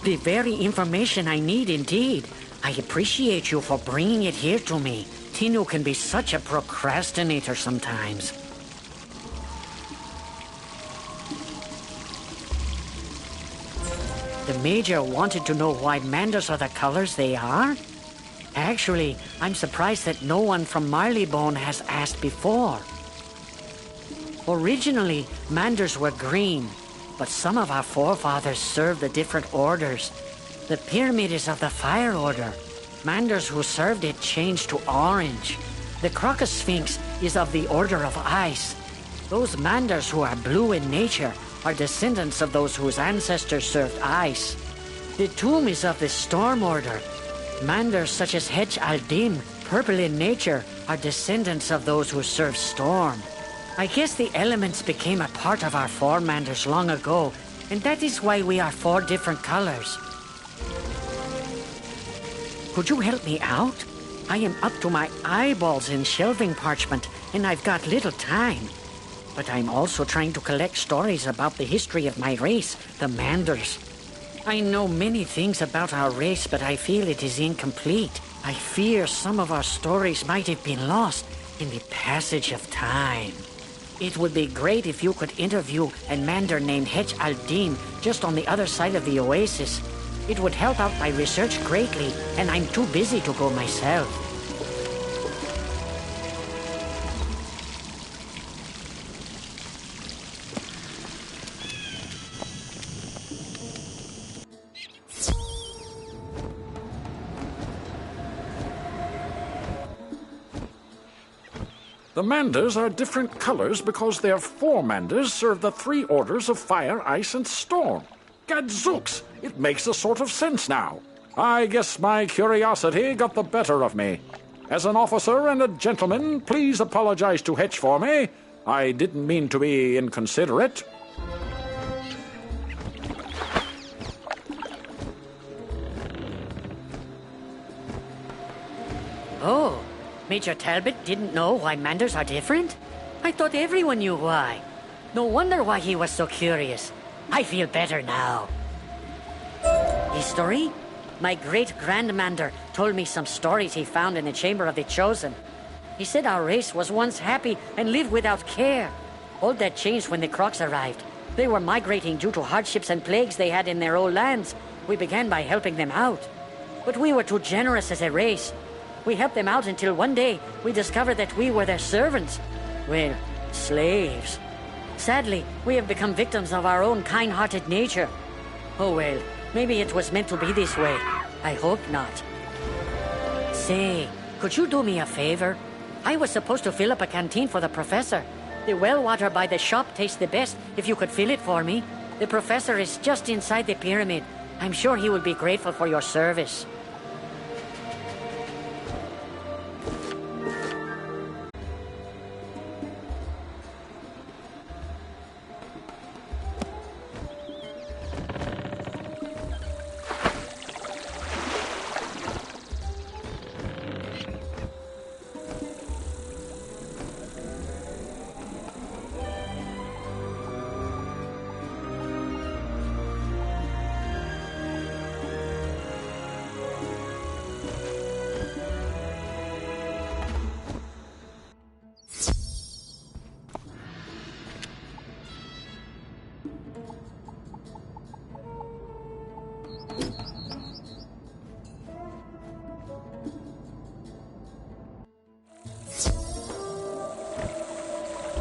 The very information I need indeed. I appreciate you for bringing it here to me. Tinu can be such a procrastinator sometimes. The Major wanted to know why manders are the colors they are? Actually, I'm surprised that no one from Marleybone has asked before. Originally, manders were green, but some of our forefathers served the different orders. The pyramid is of the fire order. Manders who served it changed to orange. The Crocus Sphinx is of the order of ice. Those manders who are blue in nature are descendants of those whose ancestors served ice. The tomb is of the storm order. Manders such as Hech al-Dim, purple in nature, are descendants of those who served storm. I guess the elements became a part of our four manders long ago, and that is why we are four different colors. Could you help me out? I am up to my eyeballs in shelving parchment, and I've got little time. But I'm also trying to collect stories about the history of my race, the Manders. I know many things about our race, but I feel it is incomplete. I fear some of our stories might have been lost in the passage of time. It would be great if you could interview a Mander named Hech al-Din just on the other side of the oasis. It would help out my research greatly, and I'm too busy to go myself. The Manders are different colors because their four Manders serve the three orders of fire, ice, and storm. Gadzooks! It makes a sort of sense now. I guess my curiosity got the better of me. As an officer and a gentleman, please apologize to Hetch for me. I didn't mean to be inconsiderate. Oh, Major Talbot didn't know why Manders are different? I thought everyone knew why. No wonder why he was so curious. I feel better now. History? My great-grandmander told me some stories he found in the Chamber of the Chosen. He said our race was once happy and lived without care. All that changed when the Crocs arrived. They were migrating due to hardships and plagues they had in their old lands. We began by helping them out. But we were too generous as a race. We helped them out until one day we discovered that we were their servants. Well, slaves. Sadly, we have become victims of our own kind-hearted nature. Oh well, maybe it was meant to be this way. I hope not. Say, could you do me a favor? I was supposed to fill up a canteen for the professor. The well water by the shop tastes the best if you could fill it for me. The professor is just inside the pyramid. I'm sure he will be grateful for your service.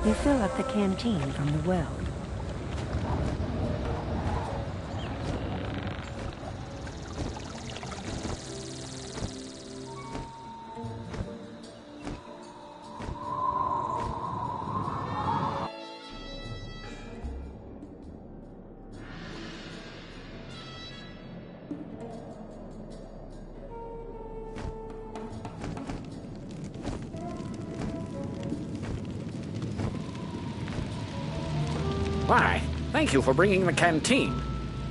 You fill up the canteen from the well. Why, thank you for bringing the canteen.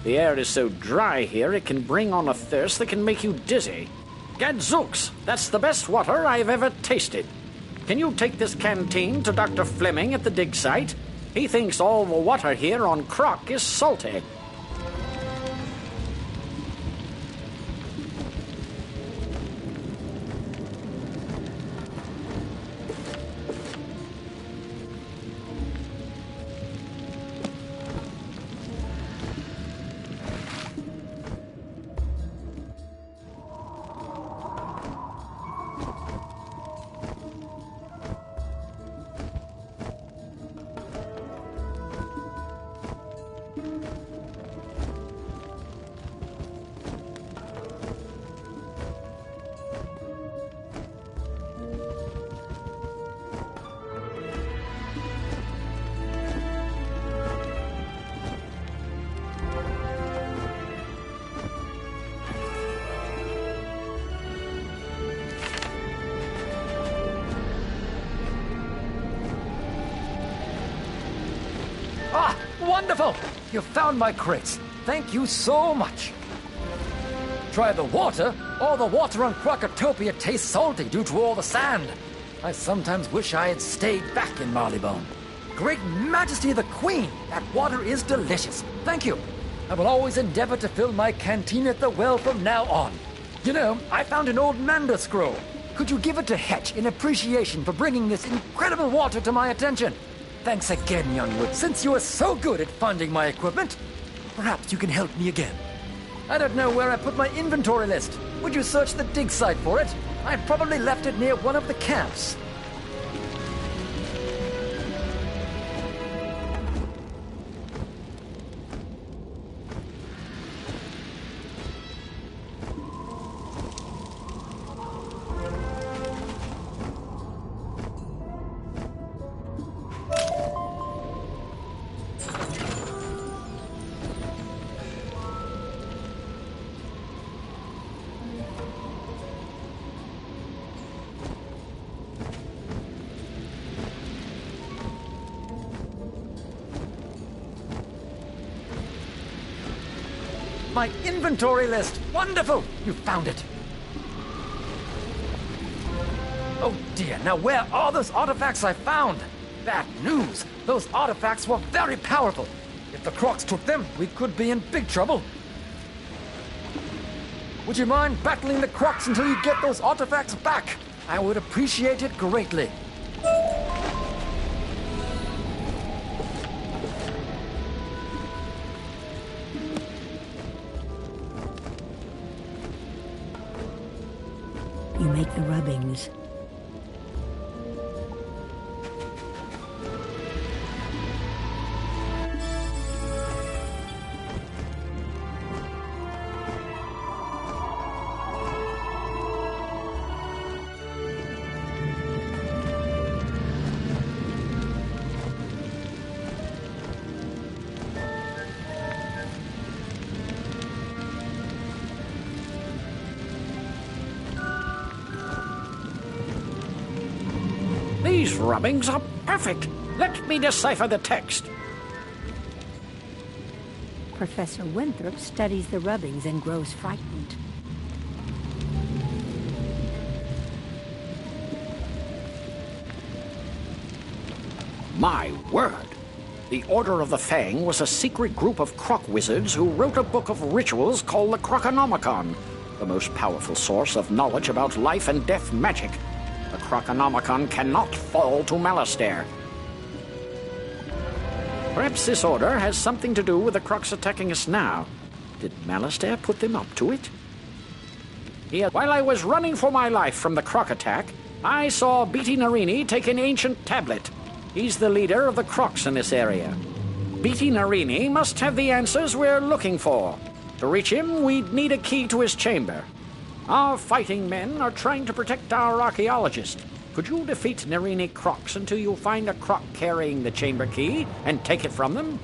The air is so dry here it can bring on a thirst that can make you dizzy. Gadzooks, that's the best water I've ever tasted. Can you take this canteen to Dr. Fleming at the dig site? He thinks all the water here on Croc is salty. Ah, wonderful! You found my crates. Thank you so much. Try the water? All the water on Crocotopia tastes salty due to all the sand. I sometimes wish I had stayed back in Marleybone. Great Majesty of the Queen, that water is delicious. Thank you. I will always endeavor to fill my canteen at the well from now on. You know, I found an old Manda scroll. Could you give it to Hetch in appreciation for bringing this incredible water to my attention? Thanks again, Youngwood. Since you are so good at finding my equipment, perhaps you can help me again. I don't know where I put my inventory list. Would you search the dig site for it? I probably left it near one of the camps. My inventory list! Wonderful! You found it! Oh dear, now where are those artifacts I found? Bad news! Those artifacts were very powerful! If the Crocs took them, we could be in big trouble. Would you mind battling the Crocs until you get those artifacts back? I would appreciate it greatly. You make the rubbings. These rubbings are perfect. Let me decipher the text. Professor Winthrop studies the rubbings and grows frightened. My word! The Order of the Fang was a secret group of croc wizards who wrote a book of rituals called the Croconomicon, the most powerful source of knowledge about life and death magic. The Croconomicon cannot fall to Malastair. Perhaps this order has something to do with the Crocs attacking us now. Did Malastair put them up to it? Here, while I was running for my life from the Croc attack, I saw Beatty Narini take an ancient tablet. He's the leader of the Crocs in this area. Beatty Narini must have the answers we're looking for. To reach him, we'd need a key to his chamber. Our fighting men are trying to protect our archaeologist. Could you defeat Narini Crocs until you find a Croc carrying the chamber key and take it from them?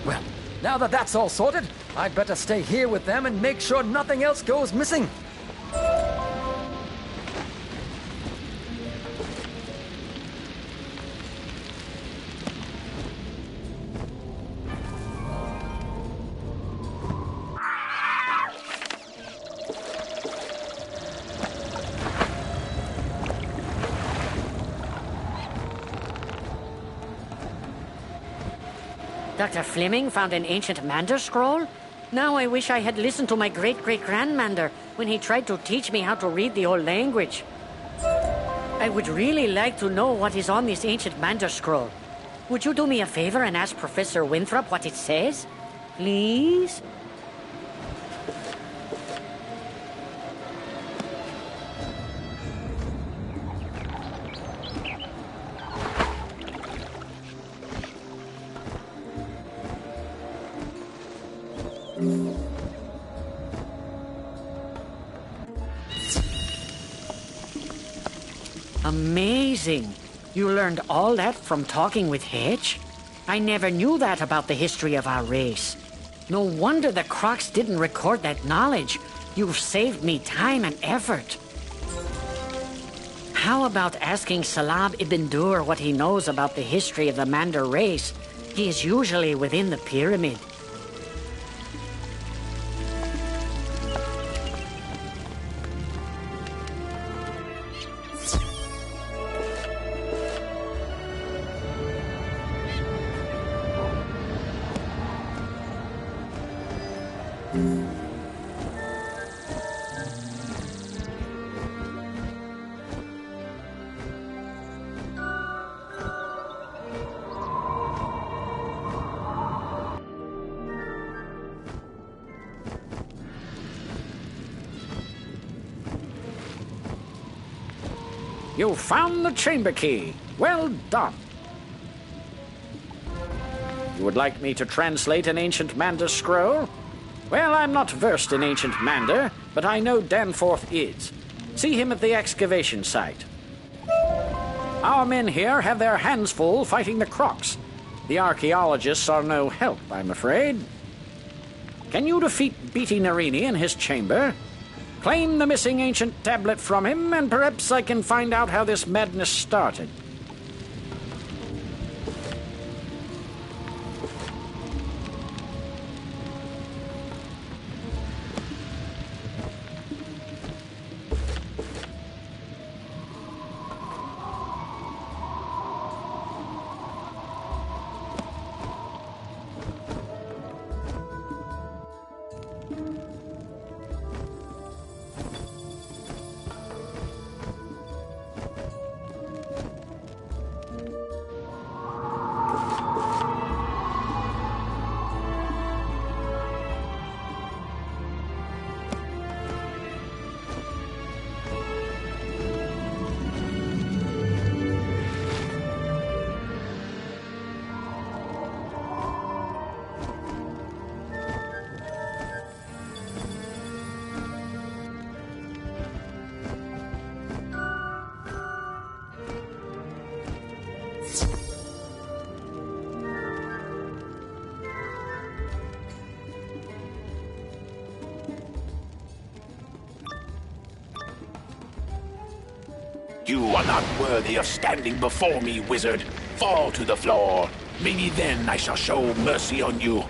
Well, now that that's all sorted, I'd better stay here with them and make sure nothing else goes missing. Dr. Fleming found an ancient Mander scroll? Now I wish I had listened to my great-great-grandmander when he tried to teach me how to read the old language. I would really like to know what is on this ancient Mander scroll. Would you do me a favor and ask Professor Winthrop what it says? Please? Amazing. You learned all that from talking with Hedge? I never knew that about the history of our race. No wonder the Crocs didn't record that knowledge. You've saved me time and effort. How about asking Salab ibn Dur what he knows about the history of the Mander race? He is usually within the pyramid. You found the chamber key. Well done. You would like me to translate an ancient Mander scroll? Well, I'm not versed in ancient Mander, but I know Danforth is. See him at the excavation site. Our men here have their hands full fighting the Crocs. The archaeologists are no help, I'm afraid. Can you defeat Beatty Narini in his chamber? Claim the missing ancient tablet from him, and perhaps I can find out how this madness started. You are not worthy of standing before me, wizard. Fall to the floor. Maybe then I shall show mercy on you.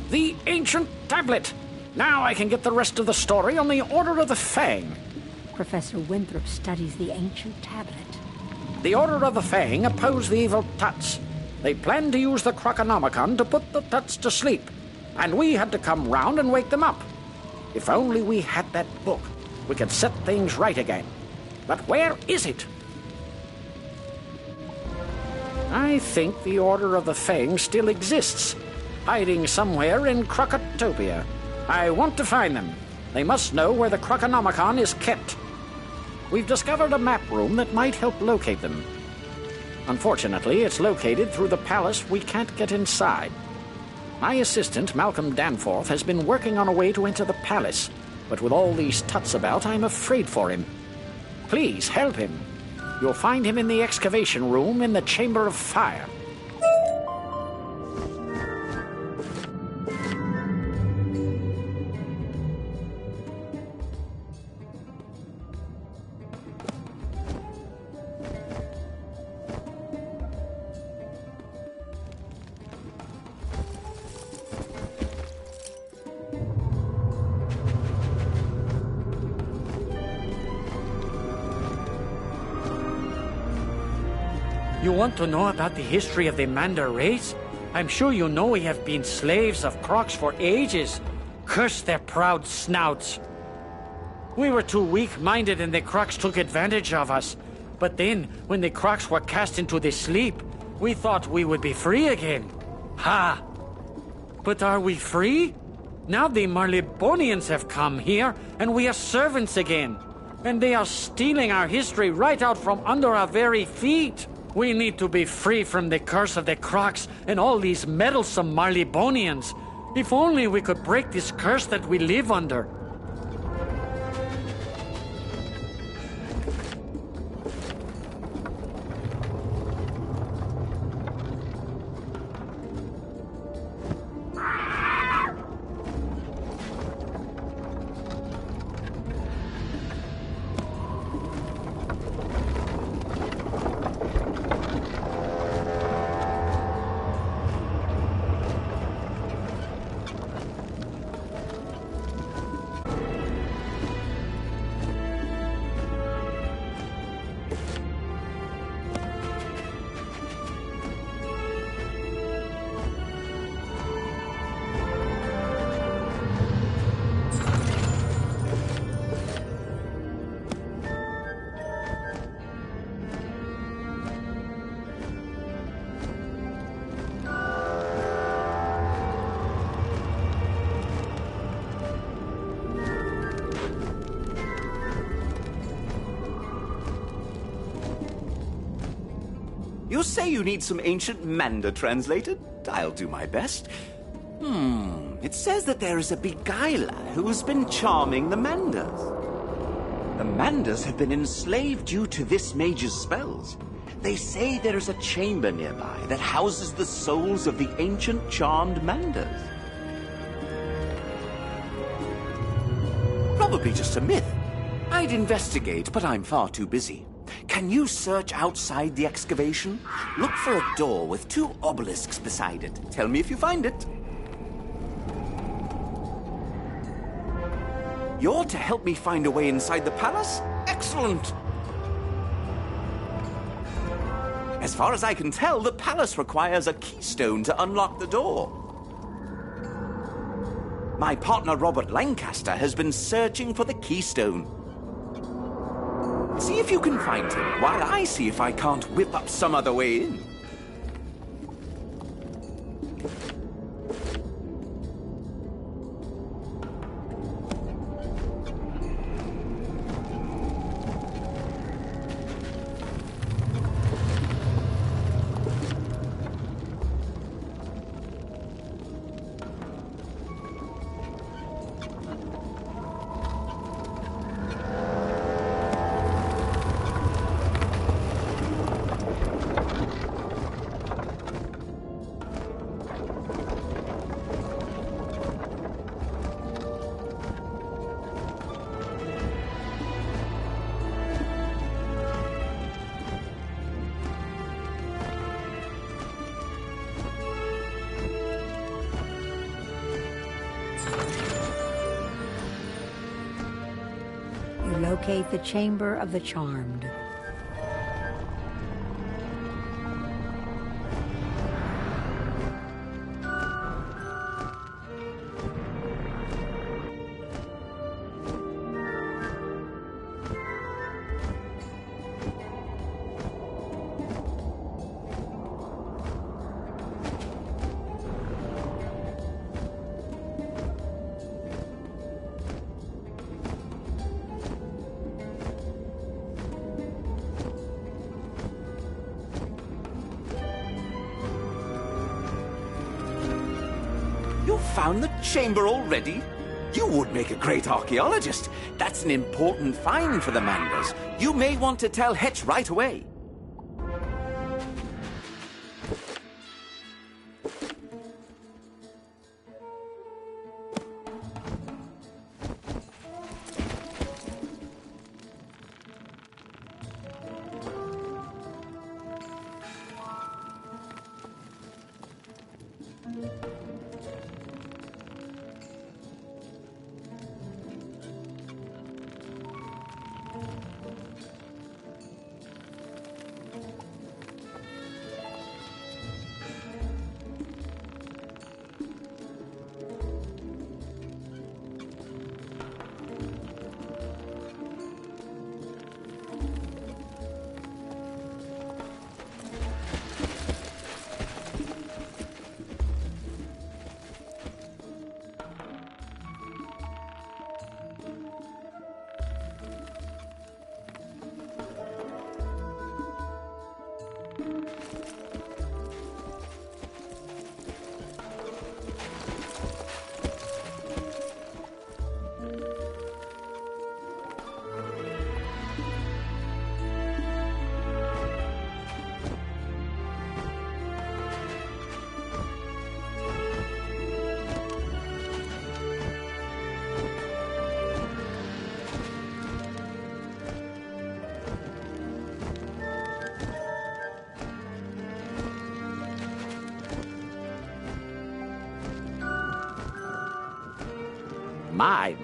The ancient tablet! Now I can get the rest of the story on the Order of the Fang. Professor Winthrop studies the ancient tablet. The Order of the Fang oppose the evil Tuts. They planned to use the Croconomicon to put the Tuts to sleep, and we had to come round and wake them up. If only we had that book, we could set things right again. But where is it? I think the Order of the Fang still exists, hiding somewhere in Crocotopia. I want to find them. They must know where the Croconomicon is kept. We've discovered a map room that might help locate them. Unfortunately, it's located through the palace. We can't get inside. My assistant, Malcolm Danforth, has been working on a way to enter the palace, but with all these tuts about, I'm afraid for him. Please help him. You'll find him in the excavation room in the Chamber of Fire. You want to know about the history of the Mander race? I'm sure you know we have been slaves of Crocs for ages. Curse their proud snouts. We were too weak-minded and the Crocs took advantage of us. But then, when the Crocs were cast into the sleep, we thought we would be free again. Ha! But are we free? Now the Marleybonians have come here, and we are servants again. And they are stealing our history right out from under our very feet. We need to be free from the curse of the Crocs and all these meddlesome Marleybonians. If only we could break this curse that we live under. You say you need some ancient Mander translated? I'll do my best. It says that there is a beguiler who's been charming the Manders. The Manders have been enslaved due to this mage's spells. They say there is a chamber nearby that houses the souls of the ancient charmed Manders. Probably just a myth. I'd investigate, but I'm far too busy. Can you search outside the excavation? Look for a door with 2 obelisks beside it. Tell me if you find it. You're to help me find a way inside the palace? Excellent! As far as I can tell, the palace requires a keystone to unlock the door. My partner Robert Lancaster has been searching for the keystone. See if you can find him, while I see if I can't whip up some other way in. Locate the Chamber of the Charmed. found the chamber already? You would make a great archaeologist. That's an important find for the Manders. You may want to tell Hetch right away.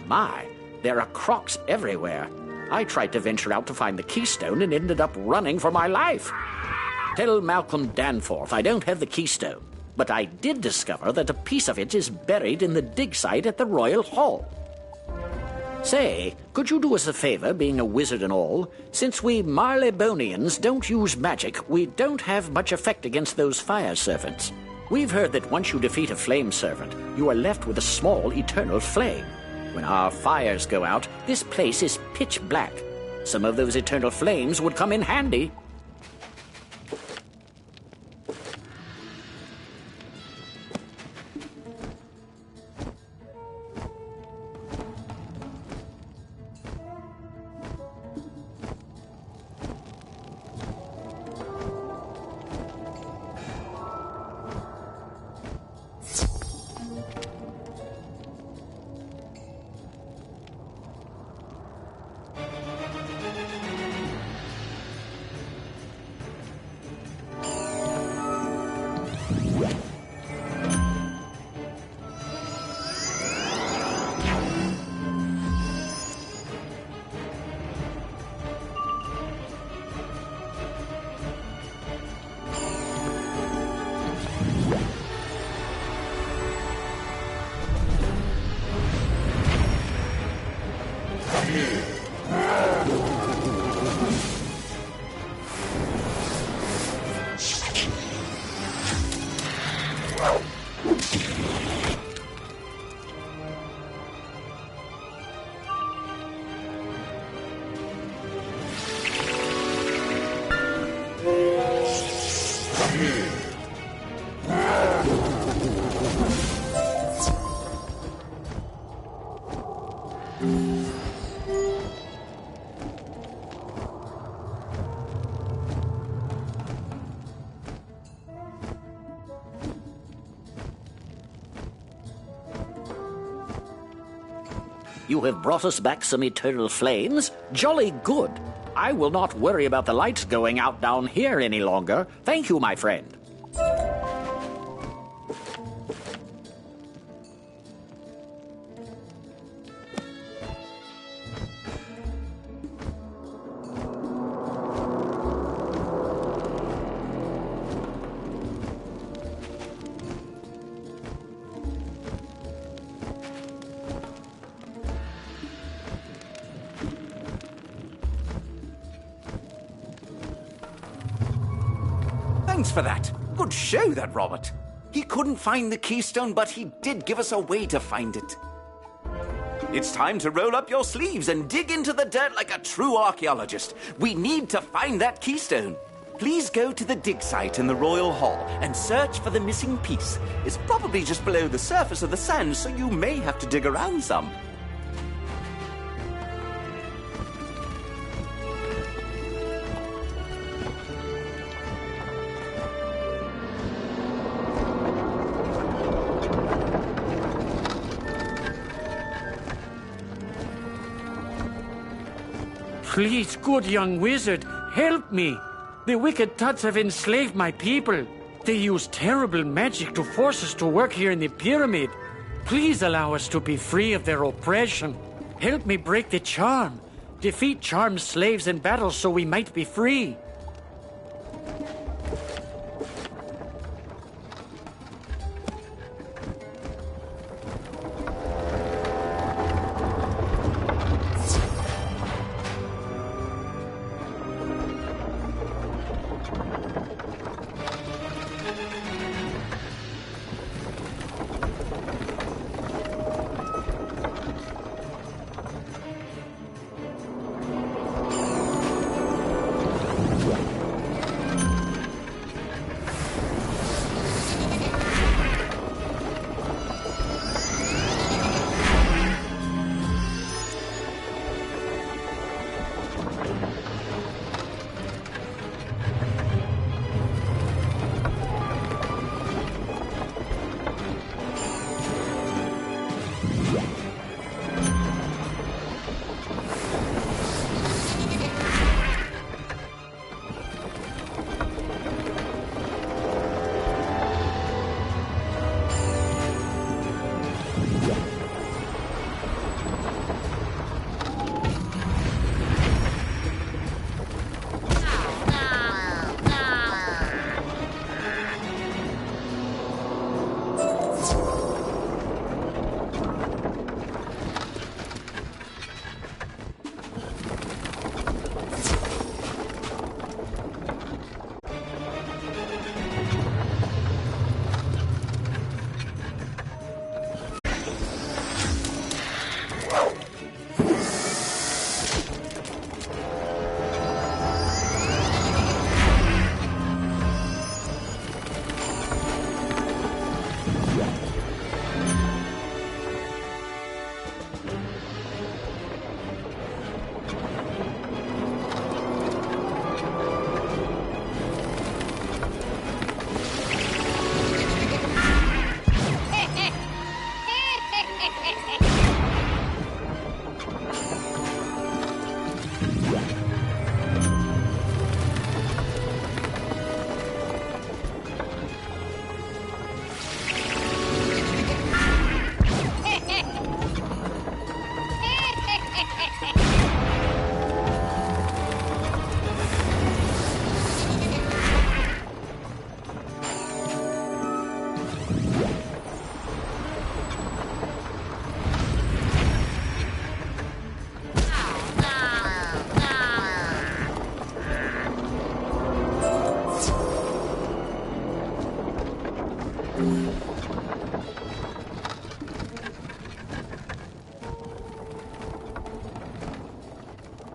My, there are crocs everywhere. I tried to venture out to find the keystone and ended up running for my life. Tell Malcolm Danforth I don't have the keystone, but I did discover that a piece of it is buried in the dig site at the Royal Hall. Say, could you do us a favor, being a wizard and all? Since we Marleybonians don't use magic, we don't have much effect against those fire servants. We've heard that once you defeat a flame servant, you are left with a small eternal flame. When our fires go out, this place is pitch black. Some of those eternal flames would come in handy. You have brought us back some eternal flames. Jolly good. I will not worry about the lights going out down here any longer. Thank you, my friend. Thanks for that. Good show, that Robert. He couldn't find the keystone, but he did give us a way to find it. It's time to roll up your sleeves and dig into the dirt like a true archaeologist. We need to find that keystone. Please go to the dig site in the Royal Hall and search for the missing piece. It's probably just below the surface of the sand, so you may have to dig around some. Please, good young wizard, help me. The wicked Tuds have enslaved my people. They use terrible magic to force us to work here in the pyramid. Please allow us to be free of their oppression. Help me break the charm. Defeat charmed slaves in battle so we might be free.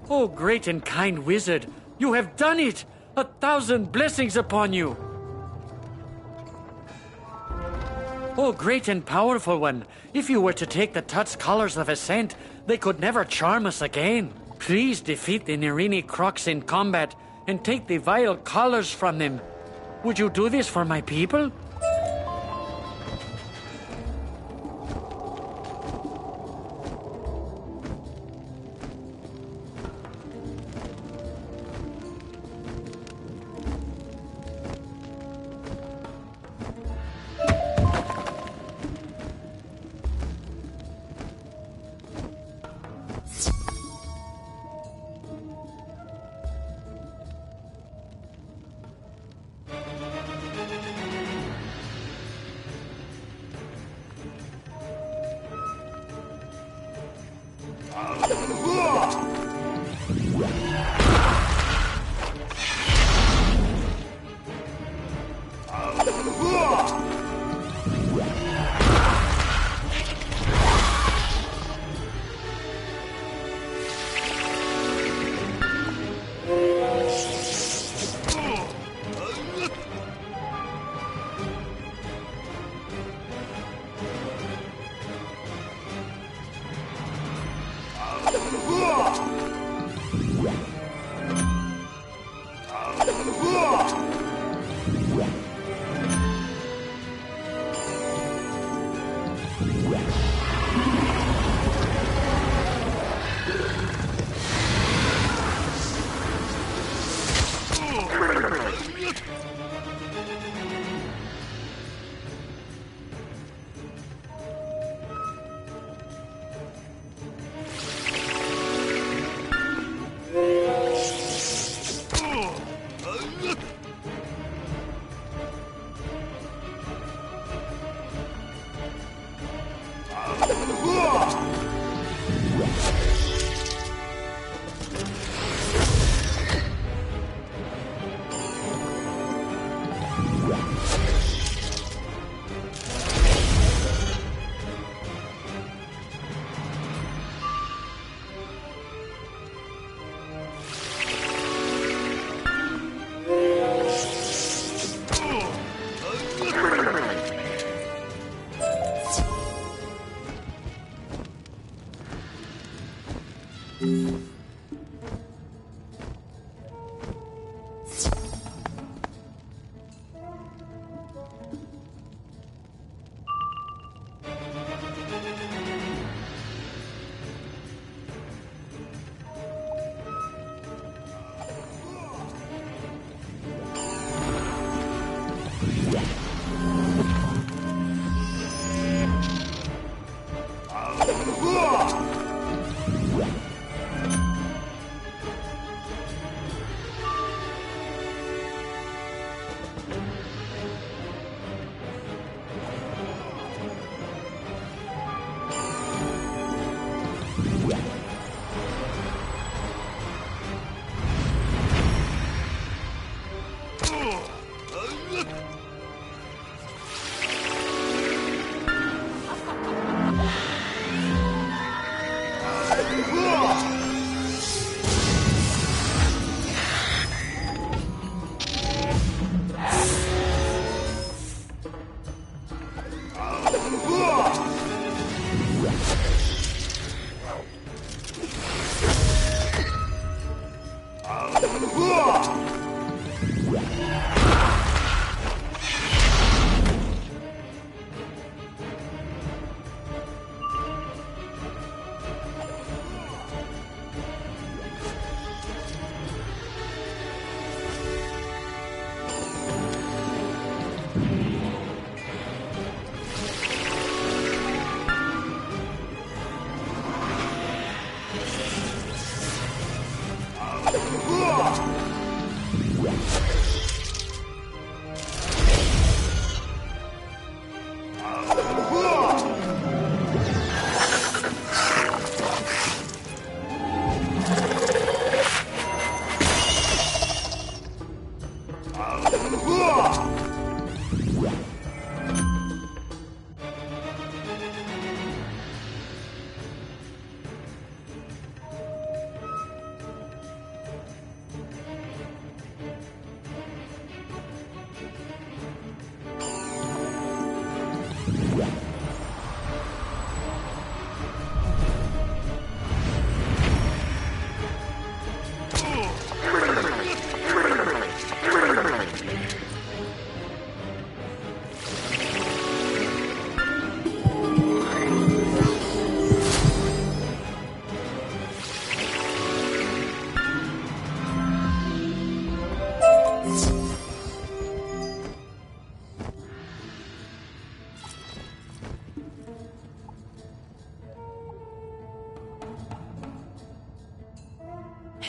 Oh, great and kind wizard, you have done it! 1,000 blessings upon you! Oh, great and powerful one, if you were to take the Tut's colors of ascent, they could never charm us again. Please defeat the Nerini Crocs in combat and take the vile collars from them. Would you do this for my people?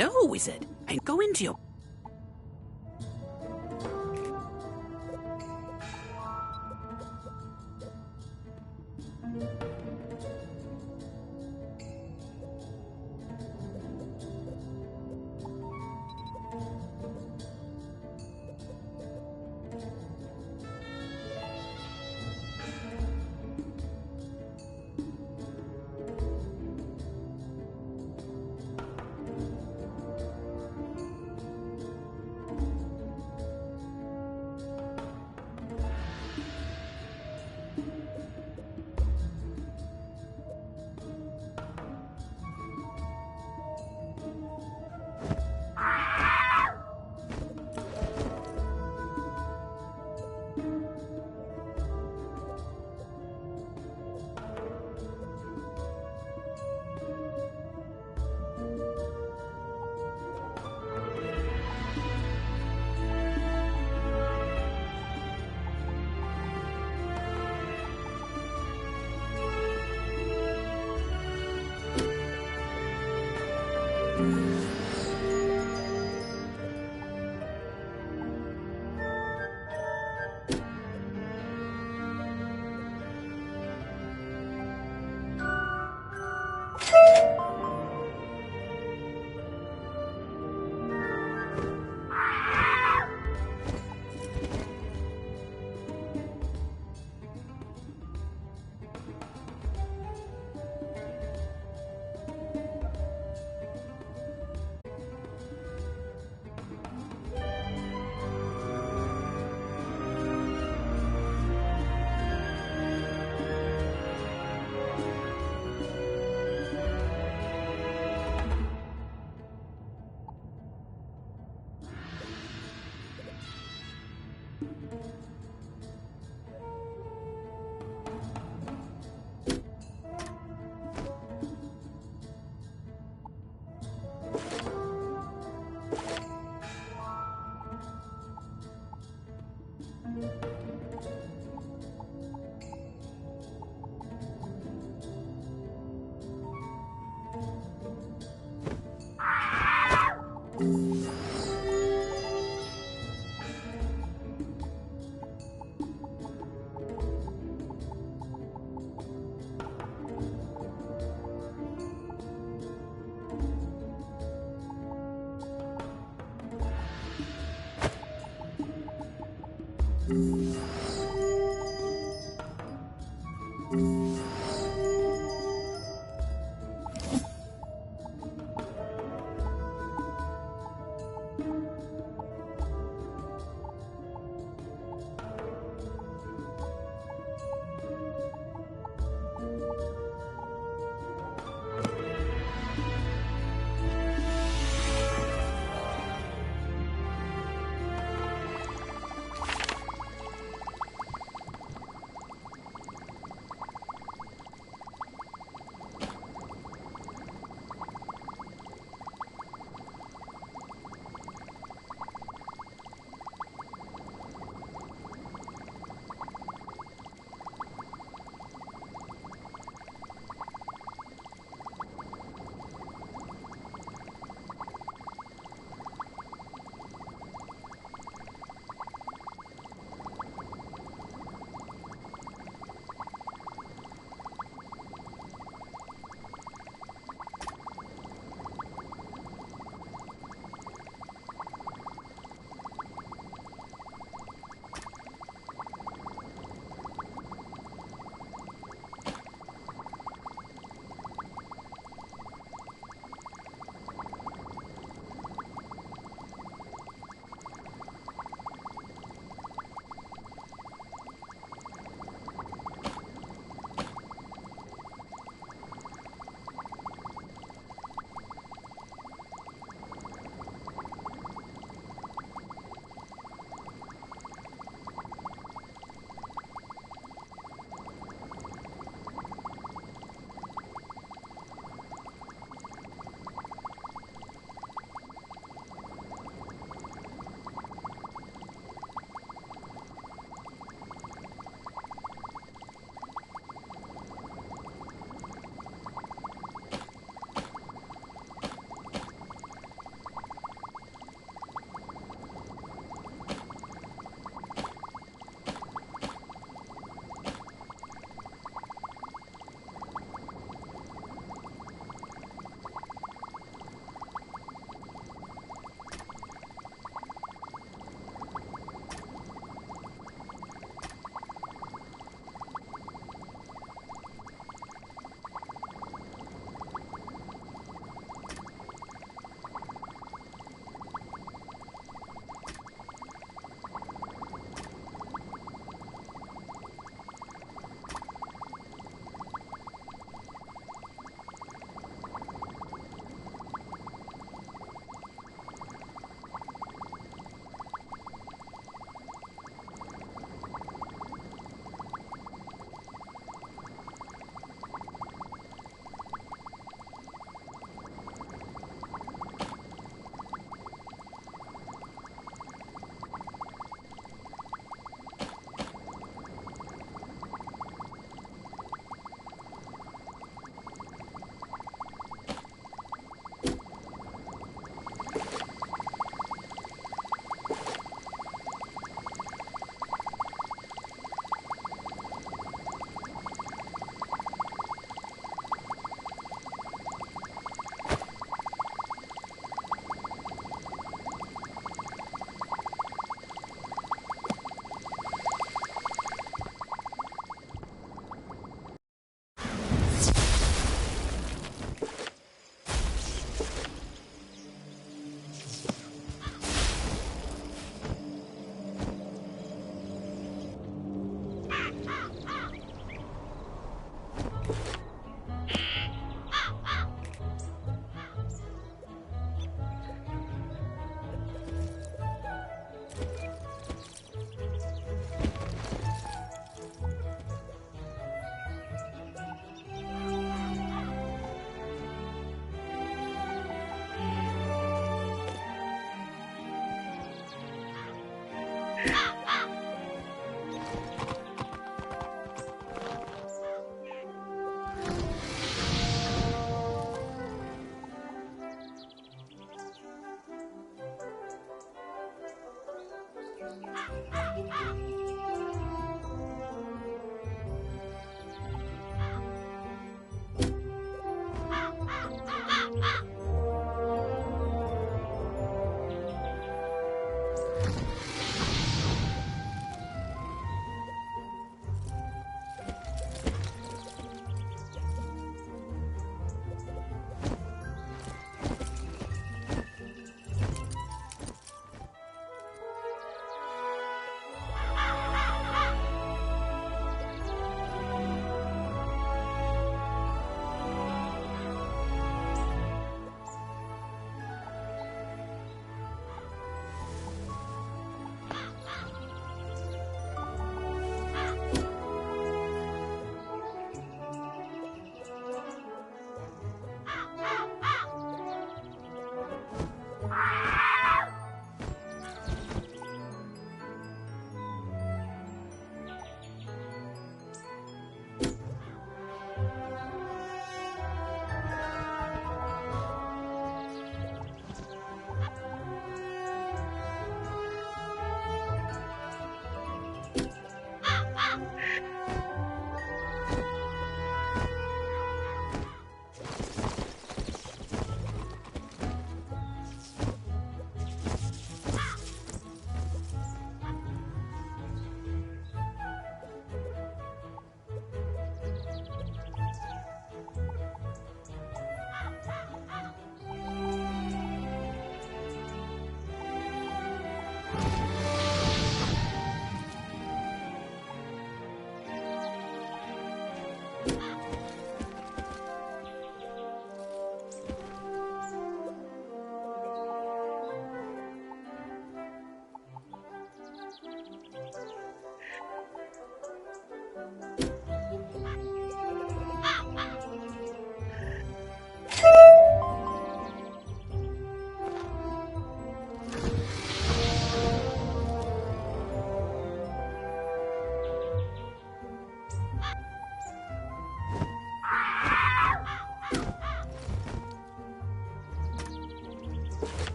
Hello, Wizard. I go into your...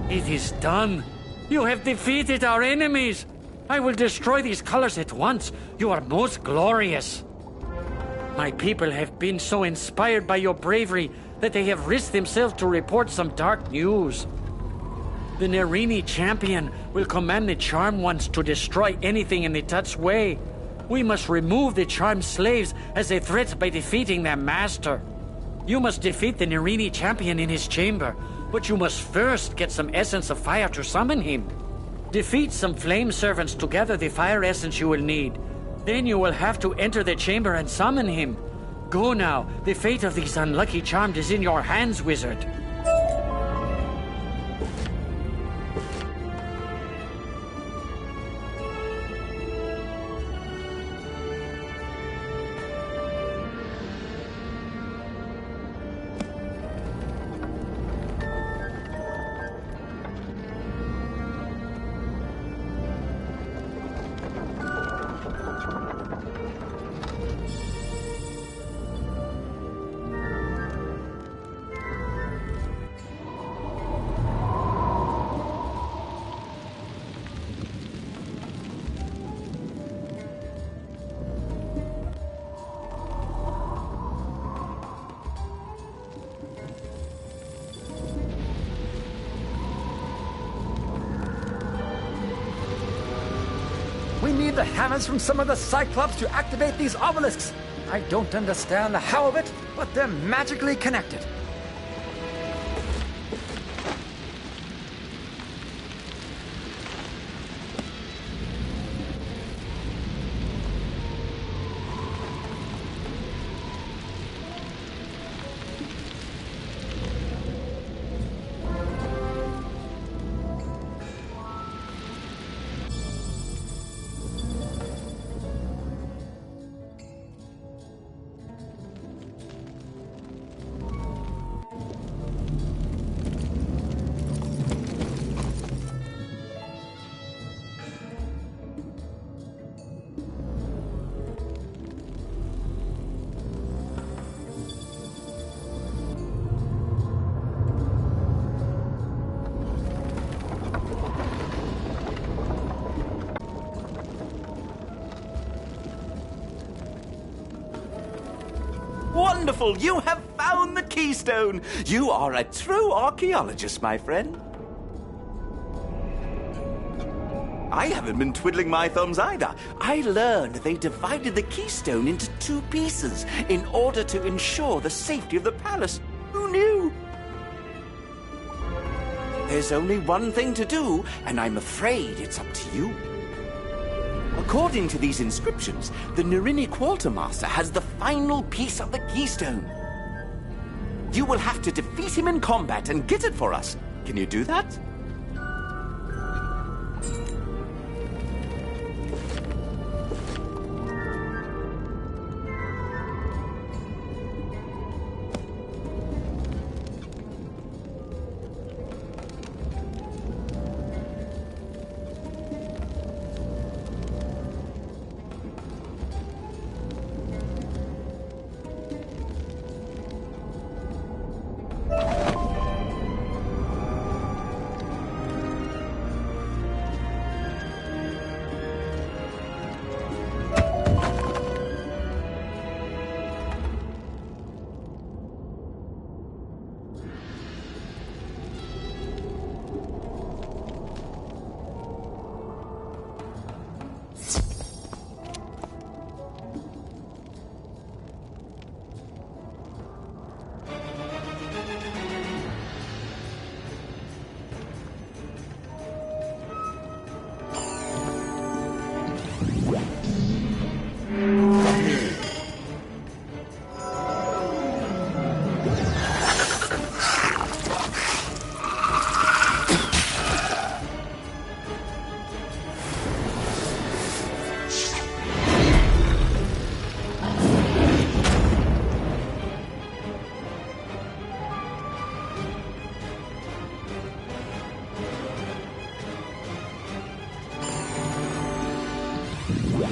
It is done. You have defeated our enemies. I will destroy these colors at once. You are most glorious. My people have been so inspired by your bravery that they have risked themselves to report some dark news. The Nerini champion will command the charmed ones to destroy anything in the Tut's way. We must remove the charmed slaves as a threat by defeating their master. You must defeat the Nerini champion in his chamber, but you must first get some essence of fire to summon him. Defeat some flame servants to gather the fire essence you will need. Then you will have to enter the chamber and summon him. Go now. The fate of these unlucky charmed is in your hands, wizard. We need the hammers from some of the Cyclops to activate these obelisks. I don't understand the how of it, but they're magically connected. Wonderful! You have found the keystone! You are a true archaeologist, my friend. I haven't been twiddling my thumbs either. I learned they divided the keystone into 2 pieces in order to ensure the safety of the palace. Who knew? There's only one thing to do, and I'm afraid it's up to you. According to these inscriptions, the Nerini Quartermaster has the final piece of the keystone. You will have to defeat him in combat and get it for us. Can you do that? The gate opens.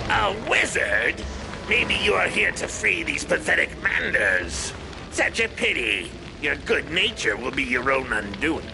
A wizard? Maybe you are here to free these pathetic manders. Such a pity. Your good nature will be your own undoing.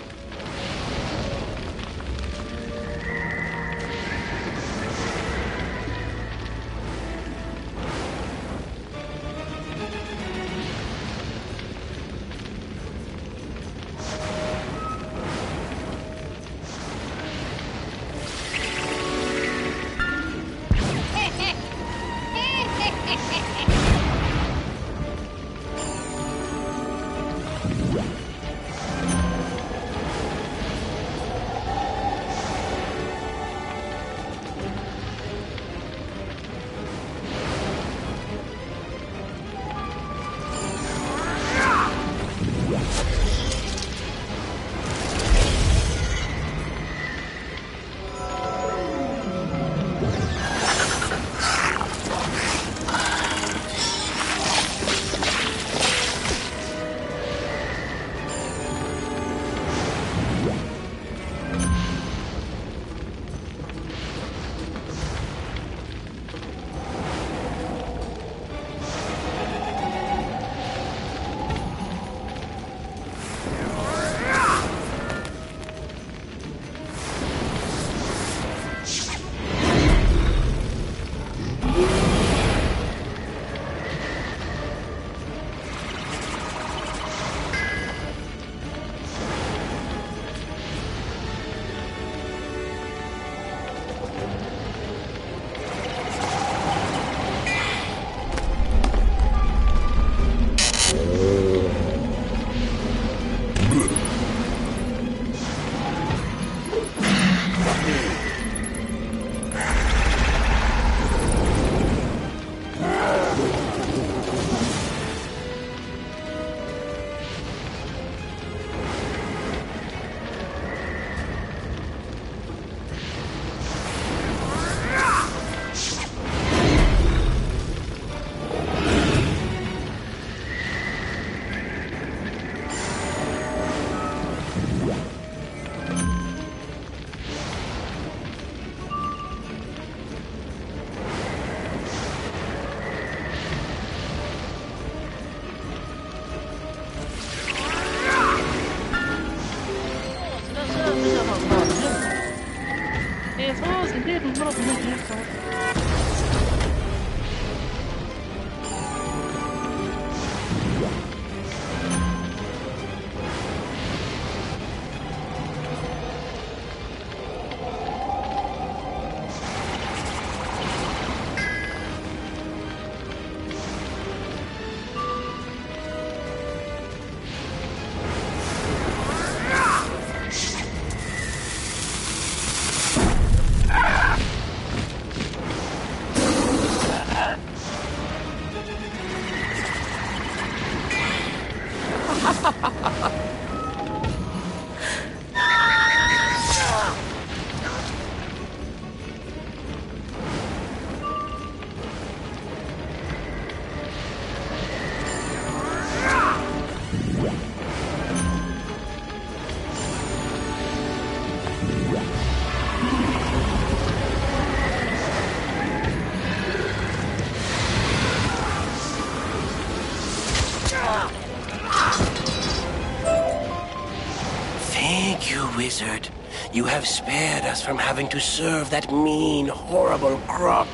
Thank you, Wizard. You have spared us from having to serve that mean, horrible croc.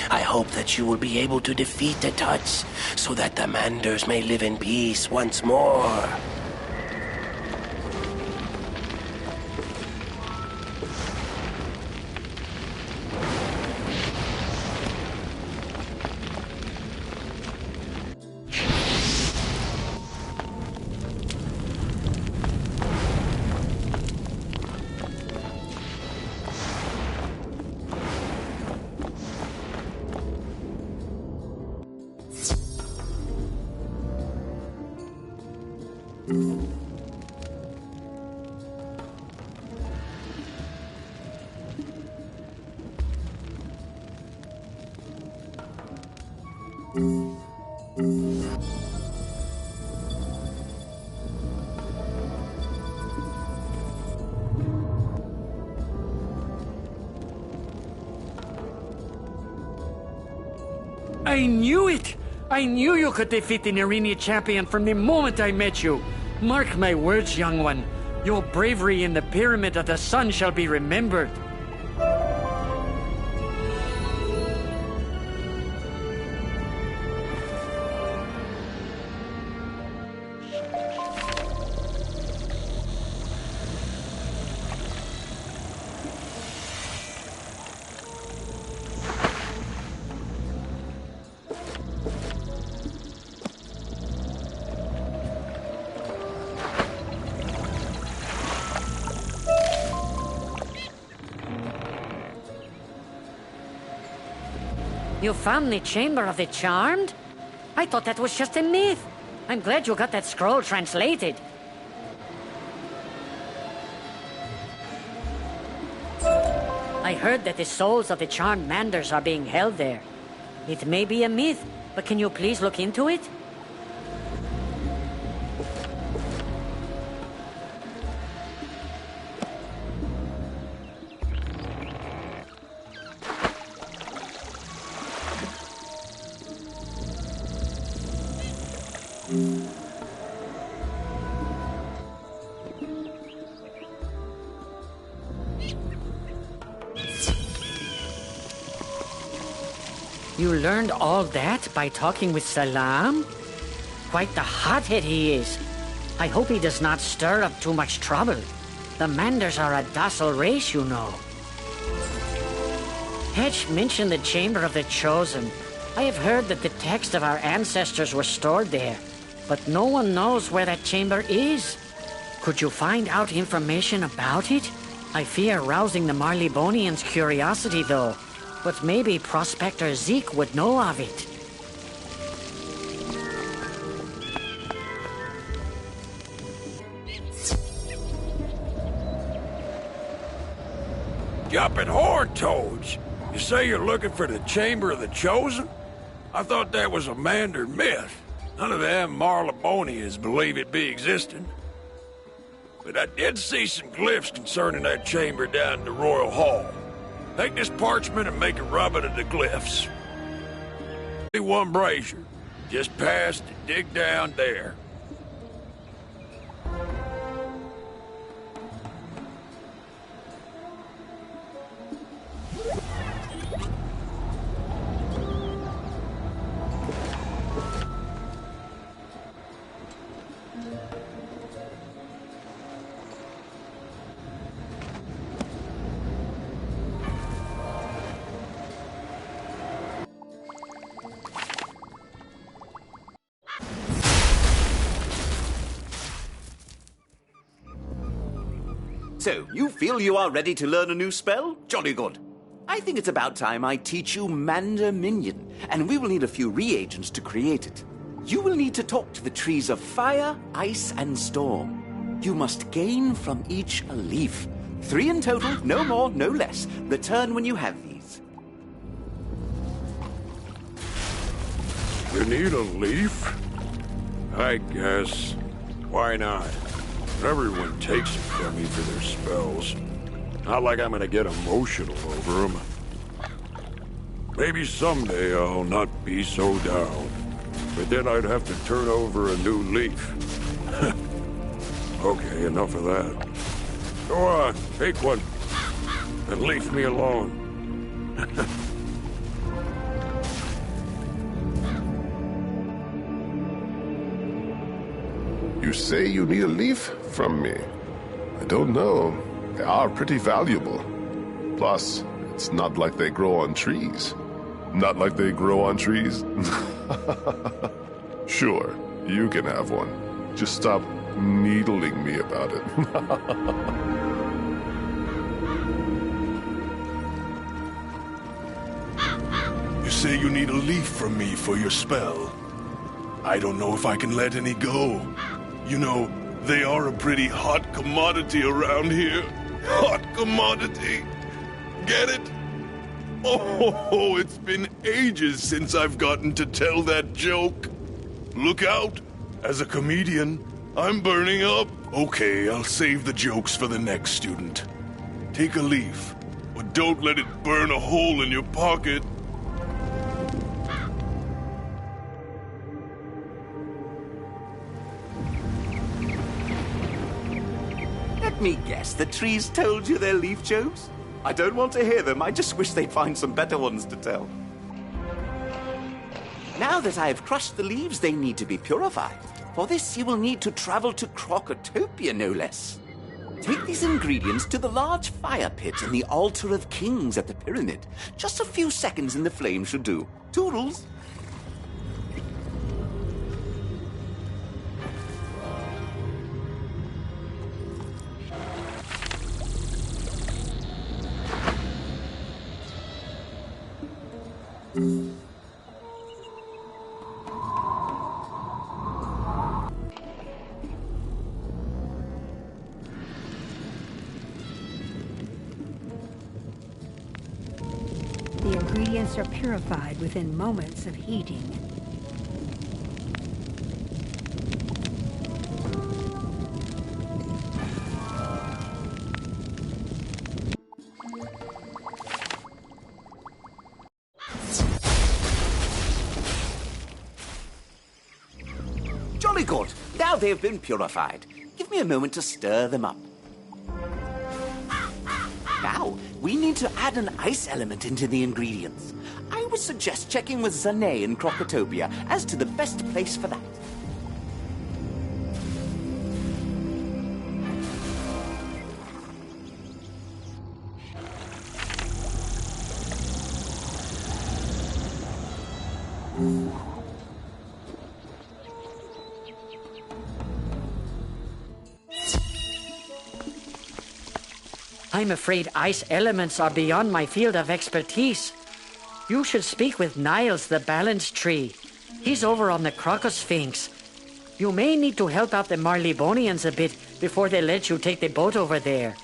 I hope that you will be able to defeat the Tuts so that the Manders may live in peace once more. I knew it! I knew you could defeat the Nerenia champion from the moment I met you. Mark my words, young one. Your bravery in the Pyramid of the Sun shall be remembered. You found the Chamber of the Charmed? I thought that was just a myth. I'm glad you got that scroll translated. I heard that the souls of the Charmed Manders are being held there. It may be a myth, but can you please look into it? You learned all that by talking with Salam? Quite the hothead he is. I hope he does not stir up too much trouble. The Manders are a docile race, you know. Hedge mentioned the Chamber of the Chosen. I have heard that the texts of our ancestors were stored there, but no one knows where that chamber is. Could you find out information about it? I fear rousing the Marleybonians' curiosity, though. But maybe Prospector Zeke would know of it. Jumping horn toads! You say you're looking for the Chamber of the Chosen? I thought that was a Mander myth. None of them Marleybonians believe it be existing. But I did see some glyphs concerning that chamber down in the Royal Hall. Take this parchment and make a rub it of the glyphs. One brazier. Just past and dig down there. So, you feel you are ready to learn a new spell? Jolly good. I think it's about time I teach you Mander Minion, and we will need a few reagents to create it. You will need to talk to the trees of fire, ice, and storm. You must gain from each a leaf. 3 in total, no more, no less. Return when you have these. You need a leaf? I guess. Why not? Everyone takes it from me for their spells. Not like I'm gonna get emotional over them. Maybe someday I'll not be so down. But then I'd have to turn over a new leaf. Okay, enough of that. Go on, take one. And leave me alone. You say you need a leaf from me? I don't know. They are pretty valuable. Plus, it's not like they grow on trees. Not like they grow on trees? Sure, you can have one. Just stop needling me about it. You say you need a leaf from me for your spell. I don't know if I can let any go. You know, they are a pretty hot commodity around here. Hot commodity. Get it? Oh, it's been ages since I've gotten to tell that joke. Look out. As a comedian, I'm burning up. Okay, I'll save the jokes for the next student. Take a leaf, but don't let it burn a hole in your pocket. Let me guess, the trees told you their leaf jokes? I don't want to hear them, I just wish they'd find some better ones to tell. Now that I have crushed the leaves, they need to be purified. For this, you will need to travel to Crocotopia, no less. Take these ingredients to the large fire pit in the Altar of Kings at the pyramid. Just a few seconds in the flame should do. Toodles! The ingredients are purified within moments of heating. Jolly good. Now they have been purified. Give me a moment to stir them up. Now, we need to add an ice element into the ingredients. I would suggest checking with Zane in Crocotopia as to the best place for that. I'm afraid ice elements are beyond my field of expertise. You should speak with Niles, the balance tree. He's over on the Crocosphinx. You may need to help out the Marleybonians a bit before they let you take the boat over there.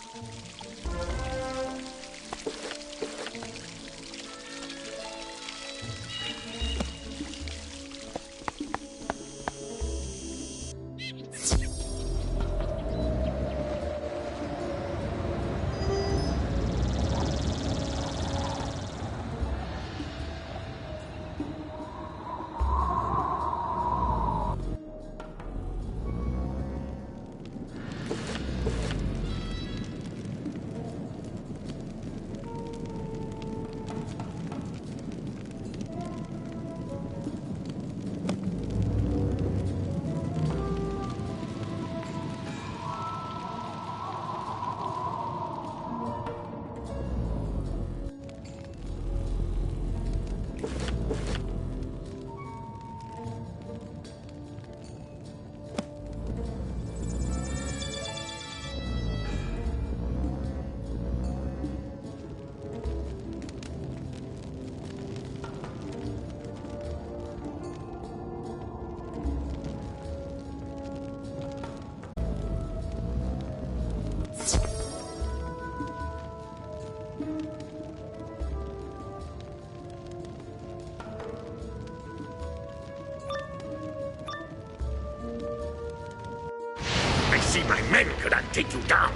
see my men could I take you down.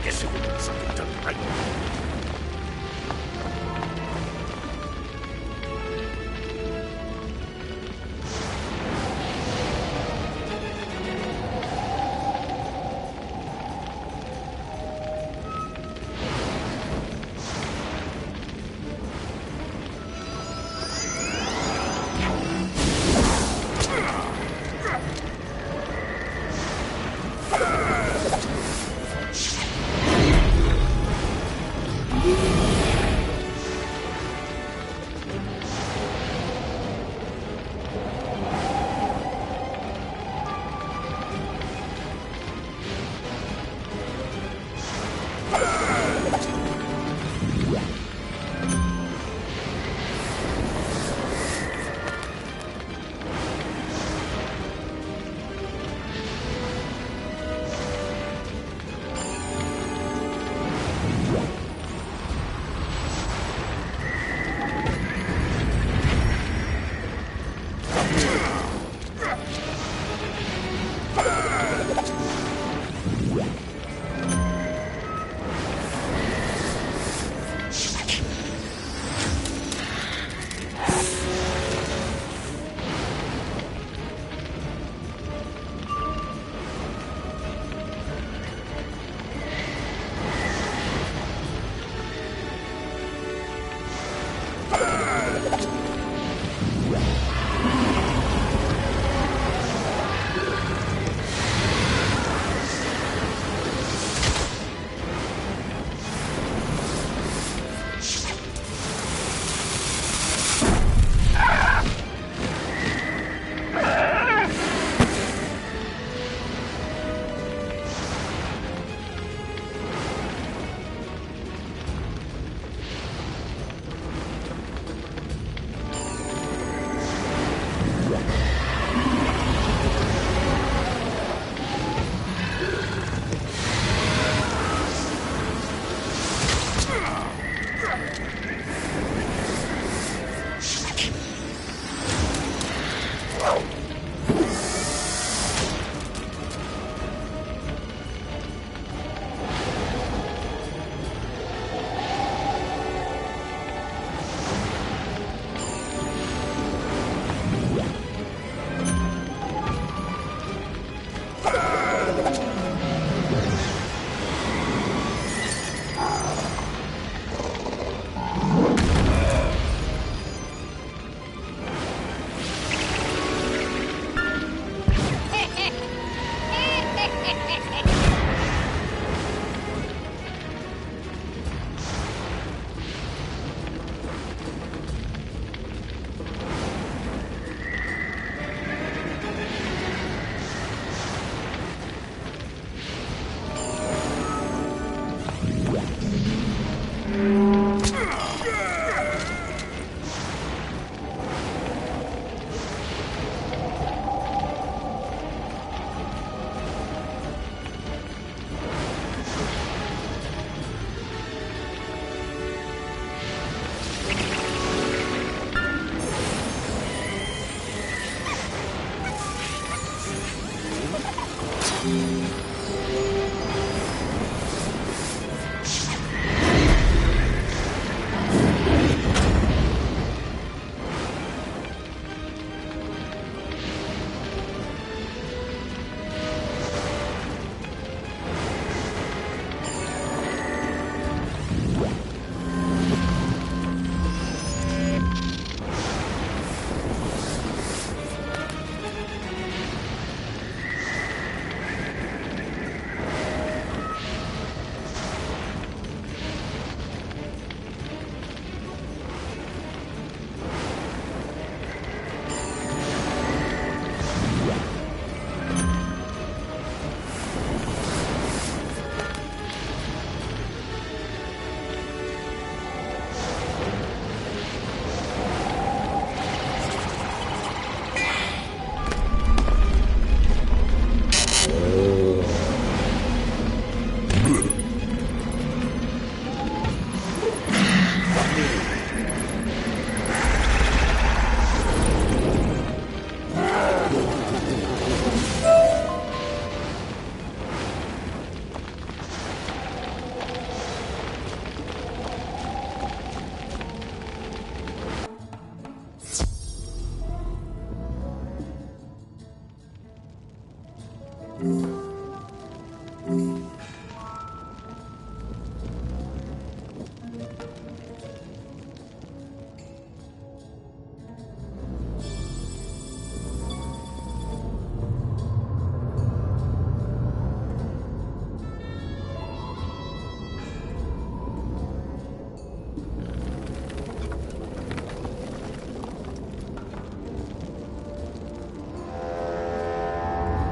Guess it would be something done right.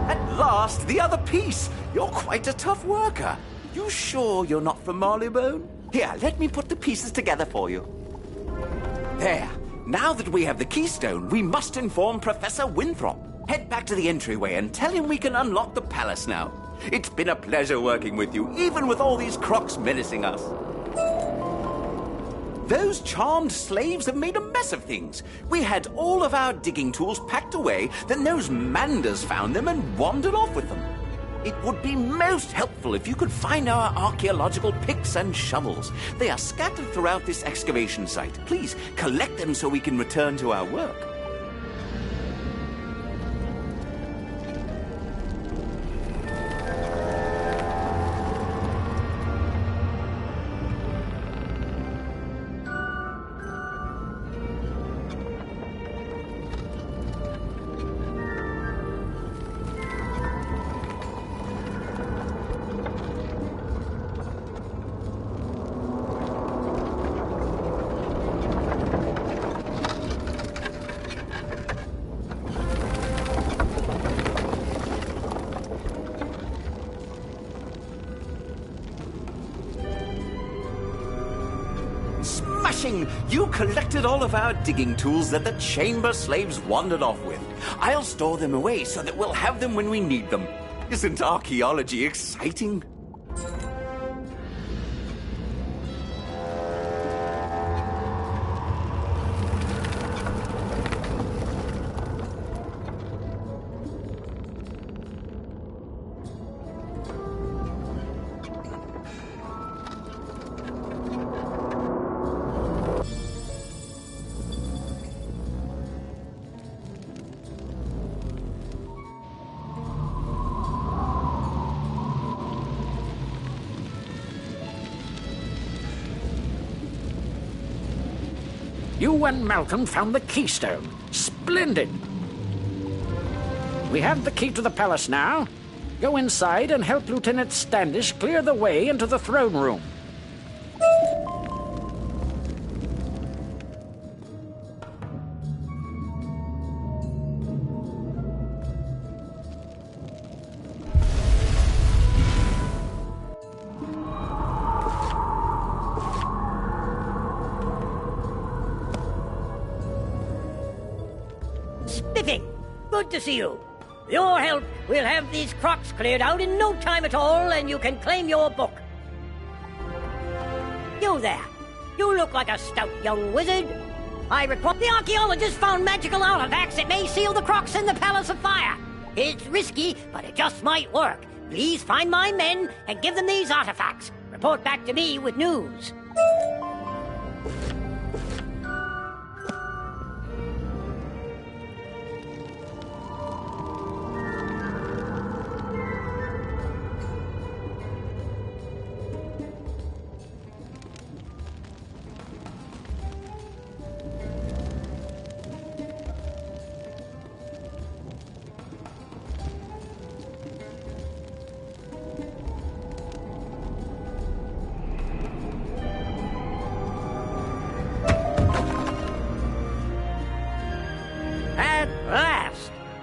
At last, the other piece! You're quite a tough worker. You sure you're not from Marleybone? Here, let me put the pieces together for you. There. Now that we have the keystone, we must inform Professor Winthrop. Head back to the entryway and tell him we can unlock the palace now. It's been a pleasure working with you, even with all these crocs menacing us. Those charmed slaves have made a mess of things. We had all of our digging tools packed away, then those manders found them and wandered off with them. It would be most helpful if you could find our archaeological picks and shovels. They are scattered throughout this excavation site. Please collect them so we can return to our work. You collected all of our digging tools that the chamber slaves wandered off with. I'll store them away so that we'll have them when we need them. Isn't archaeology exciting? You and Malcolm found the keystone. Splendid! We have the key to the palace now. Go inside and help Lieutenant Standish clear the way into the throne room. Spiffing! Good to see you. With your help, we'll have these crocs cleared out in no time at all, and you can claim your book. You there. You look like a stout young wizard. I report the archaeologists found magical artifacts that may seal the crocs in the Palace of Fire. It's risky, but it just might work. Please find my men and give them these artifacts. Report back to me with news.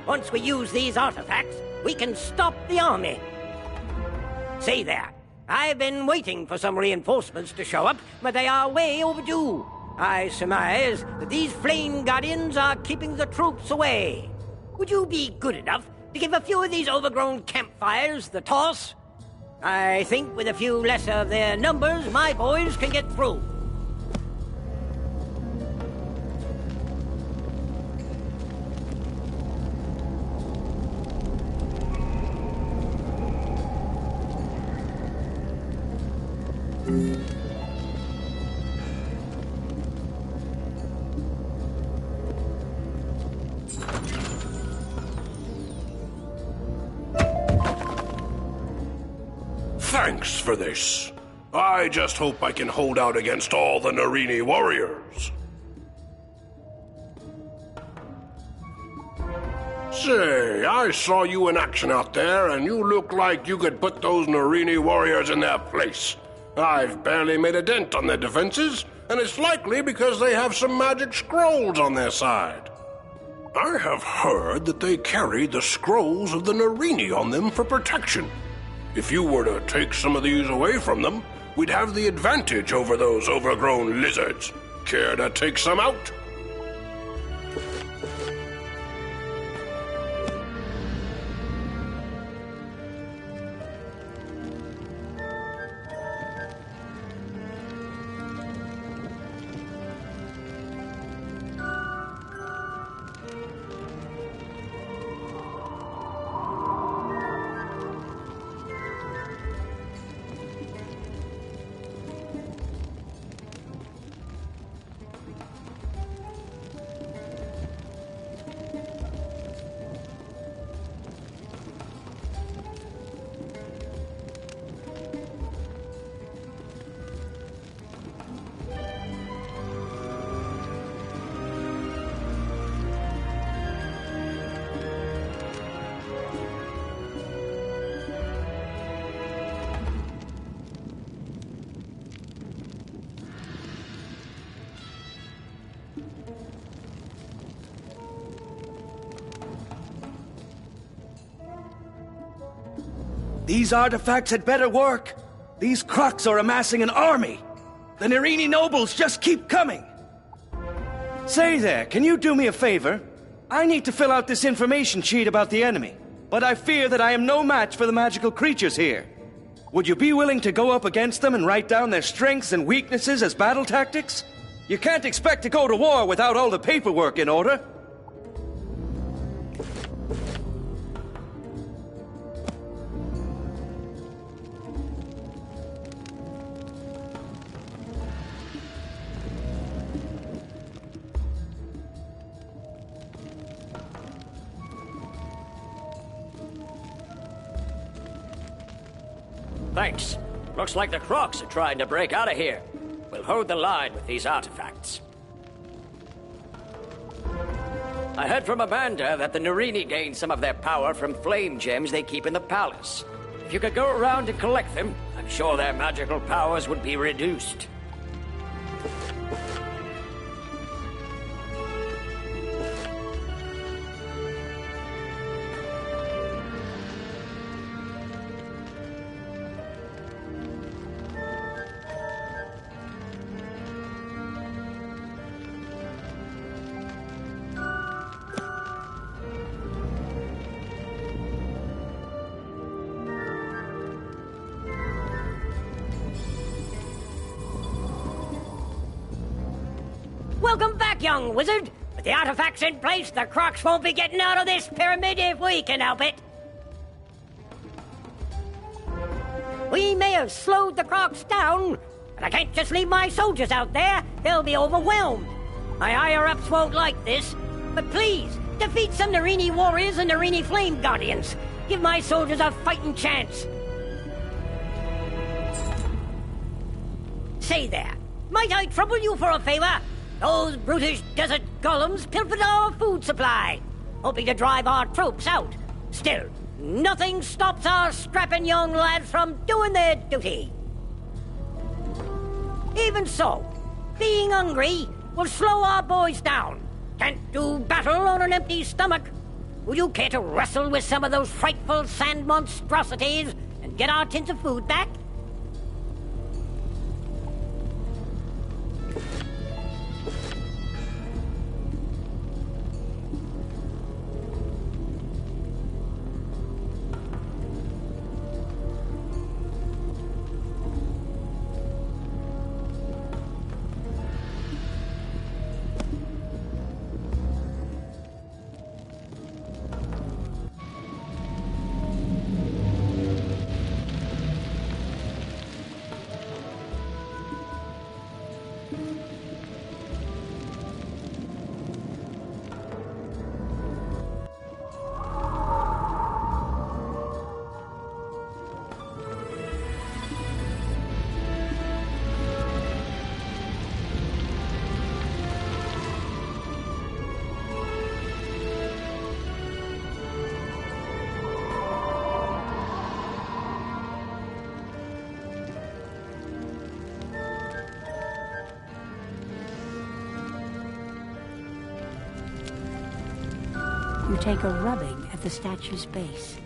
Once we use these artifacts, we can stop the army. Say there, I've been waiting for some reinforcements to show up, but they are way overdue. I surmise that these flame guardians are keeping the troops away. Would you be good enough to give a few of these overgrown campfires the toss? I think with a few less of their numbers, my boys can get through. Thanks for this. I just hope I can hold out against all the Narini warriors. Say, I saw you in action out there, and you look like you could put those Narini warriors in their place. I've barely made a dent on their defenses, and it's likely because they have some magic scrolls on their side. I have heard that they carry the scrolls of the Narini on them for protection. If you were to take some of these away from them, we'd have the advantage over those overgrown lizards. Care to take some out? These artifacts had better work. These Crocs are amassing an army. The Narini nobles just keep coming. Say there, can you do me a favor? I need to fill out this information sheet about the enemy, but I fear that I am no match for the magical creatures here. Would you be willing to go up against them and write down their strengths and weaknesses as battle tactics? You can't expect to go to war without all the paperwork in order. Thanks. Looks like the Crocs are trying to break out of here. We'll hold the line with these artifacts. I heard from Amanda that the Narini gained some of their power from flame gems they keep in the palace. If you could go around and collect them, I'm sure their magical powers would be reduced. Welcome back, young wizard. With the artifacts in place, the Crocs won't be getting out of this pyramid if we can help it. We may have slowed the Crocs down, but I can't just leave my soldiers out there. They'll be overwhelmed. My higher-ups won't like this, but please, defeat some Narini warriors and Narini flame guardians. Give my soldiers a fighting chance. Say there, might I trouble you for a favor? Those brutish desert golems pilfered our food supply, hoping to drive our troops out. Still, nothing stops our strapping young lads from doing their duty. Even so, being hungry will slow our boys down. Can't do battle on an empty stomach. Would you care to wrestle with some of those frightful sand monstrosities and get our tins of food back? take a rubbing at the statue's base.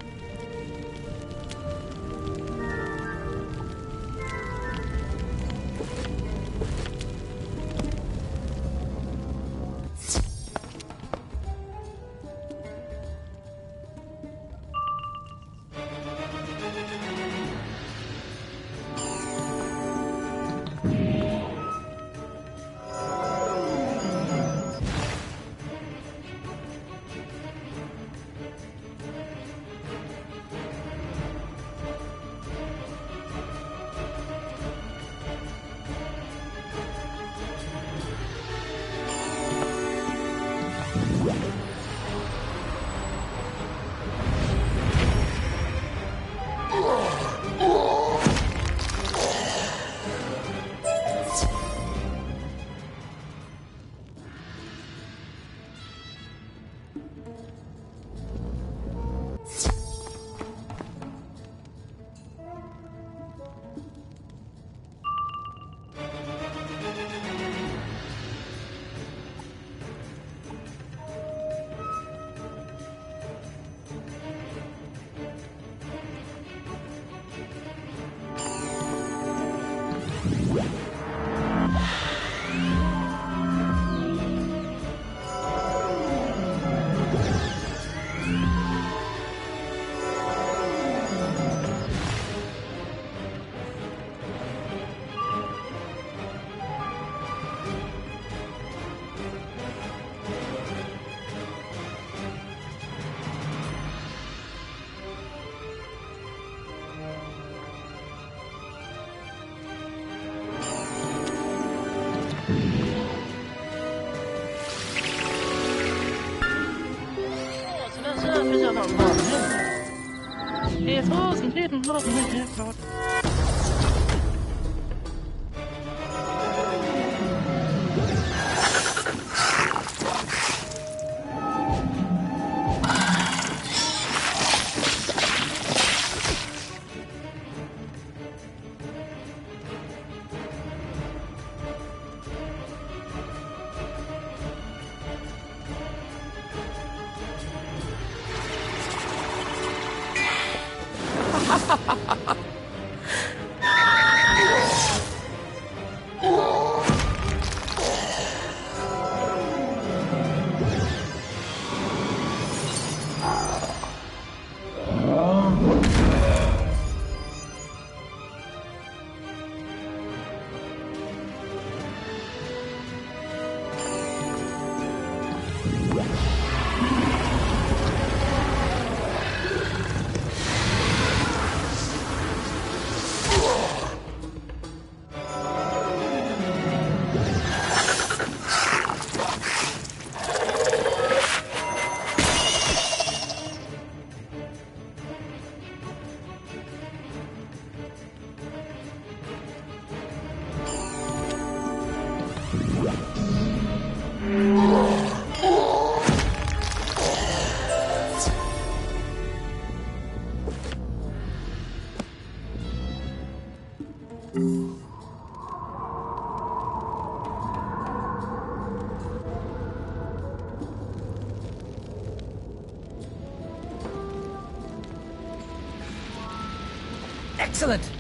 Excellent!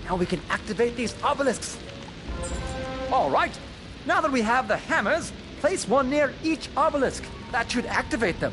Now we can activate these obelisks. All right, now that we have the hammers, place one near each obelisk. That should activate them.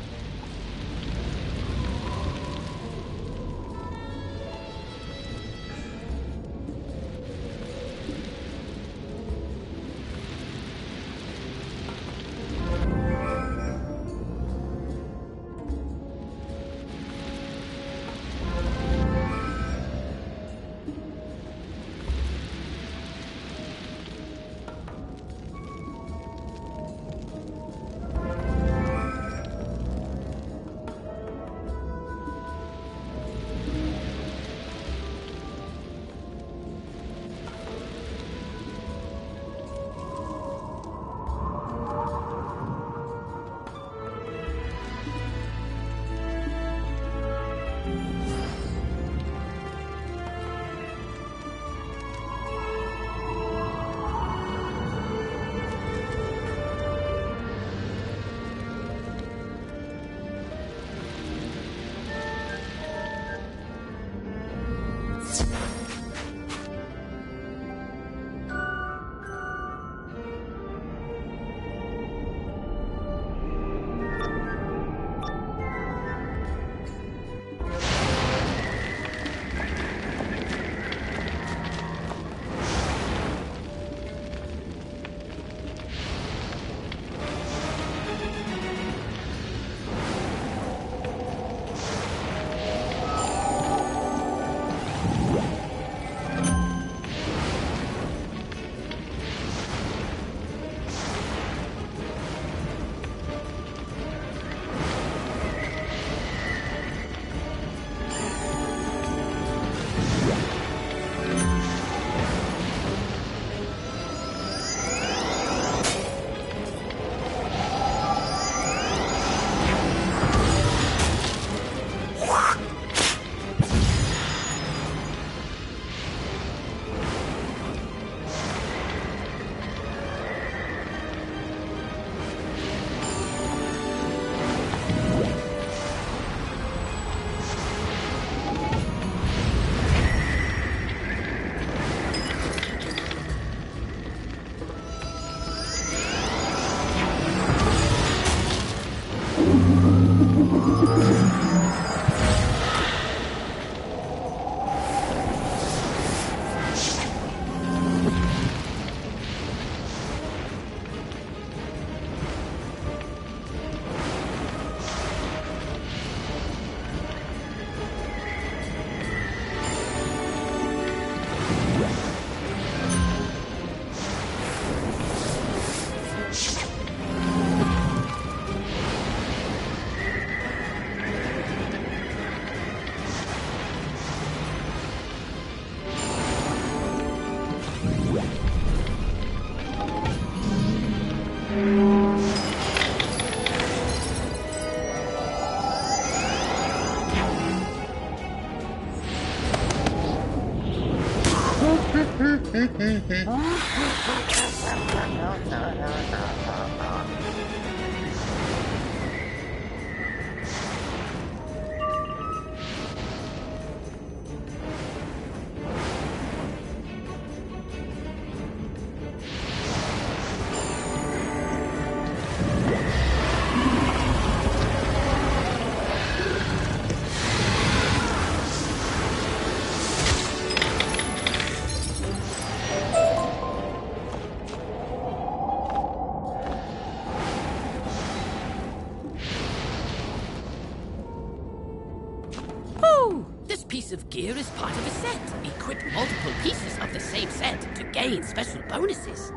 This piece of gear is part of a set. Equip multiple pieces of the same set to gain special bonuses.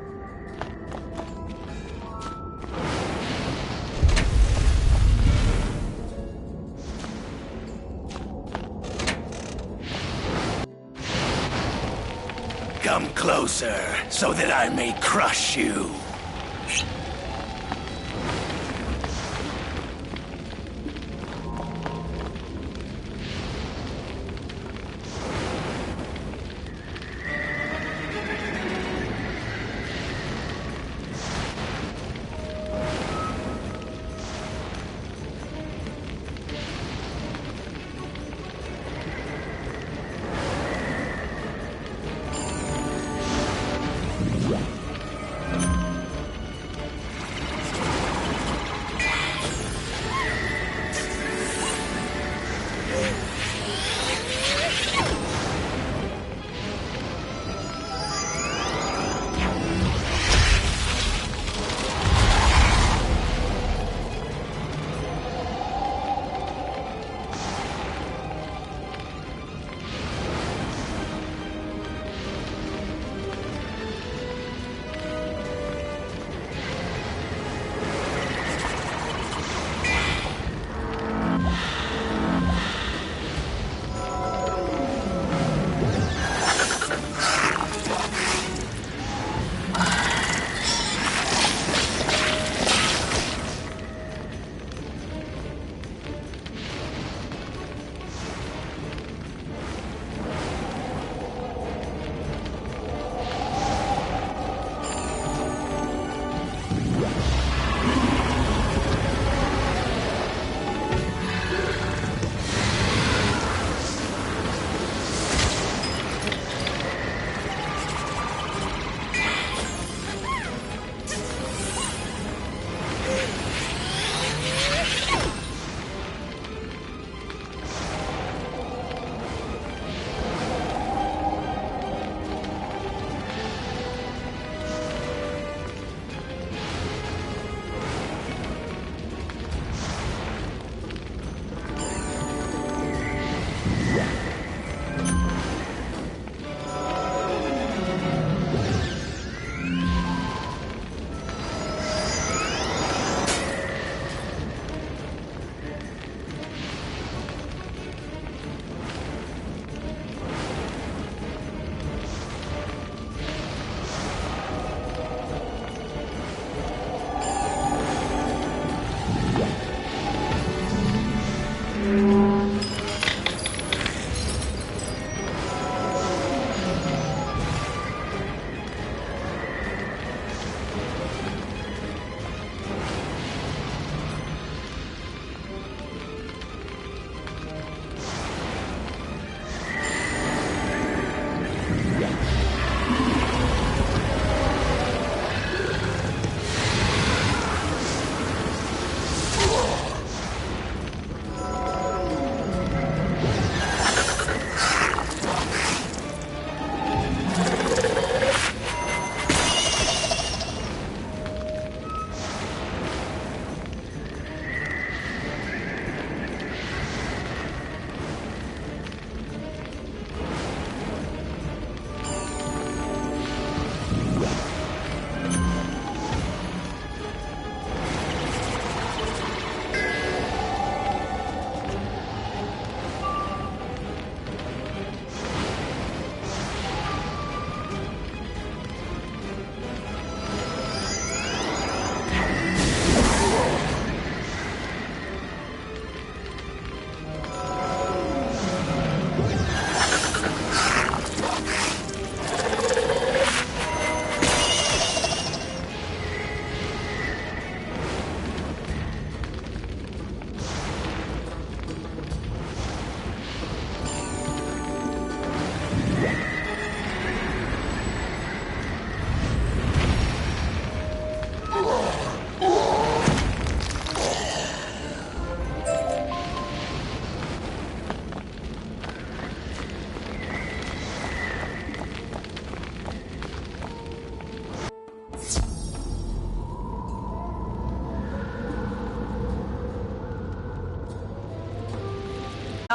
Come closer, so that I may crush you.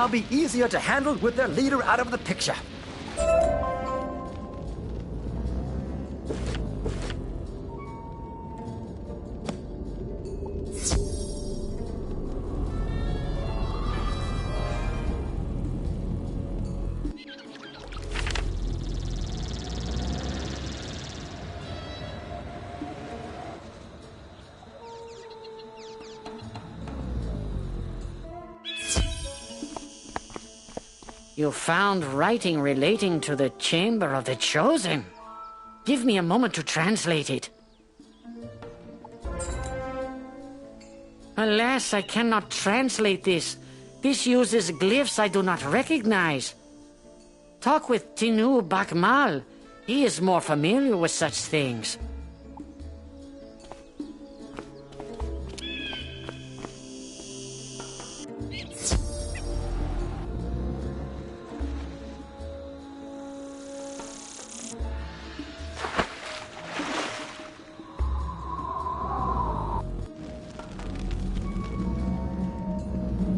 I'll be easier to handle with their leader out of the picture. You found writing relating to the Chamber of the Chosen. Give me a moment to translate it. Alas, I cannot translate this. This uses glyphs I do not recognize. Talk with Tinu Bakmal. He is more familiar with such things.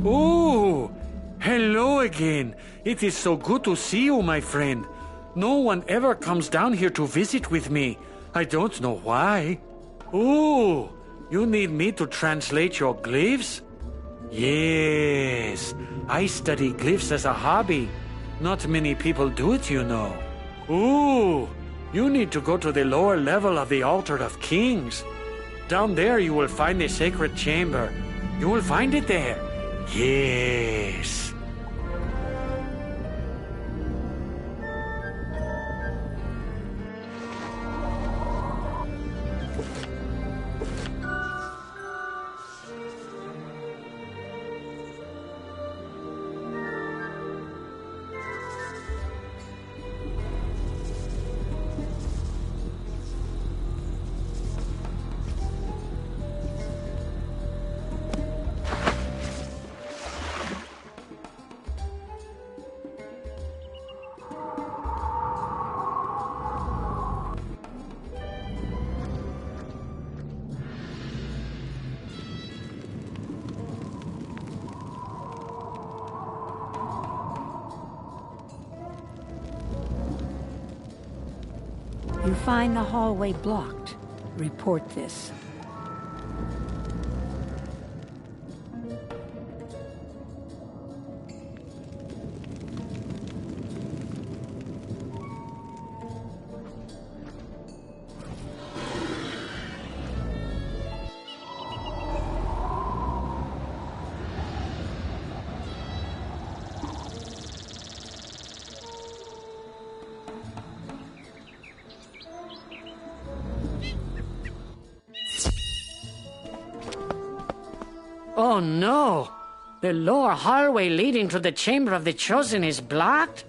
Oh, hello again. It is so good to see you, my friend. No one ever comes down here to visit with me. I don't know why. Oh, you need me to translate your glyphs? Yes, I study glyphs as a hobby. Not many people do it, you know. Oh, you need to go to the lower level of the Altar of Kings. Down there you will find the sacred chamber. You will find it there. Yes. You find the hallway blocked. Report this. Oh no! The lower hallway leading to the Chamber of the Chosen is blocked?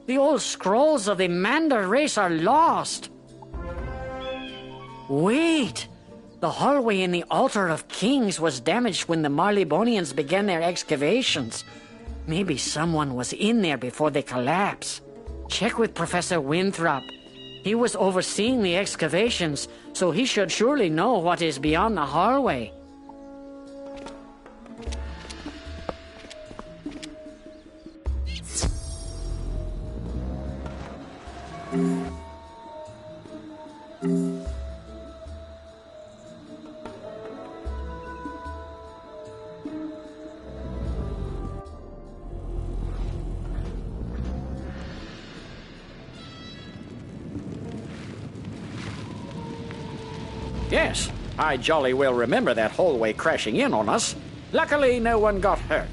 The old scrolls of the Mander race are lost! Wait! The hallway in the Altar of Kings was damaged when the Marleybonians began their excavations. Maybe someone was in there before they collapsed. Check with Professor Winthrop. He was overseeing the excavations, so he should surely know what is beyond the hallway. Yes, I jolly well remember that hallway crashing in on us. Luckily, no one got hurt.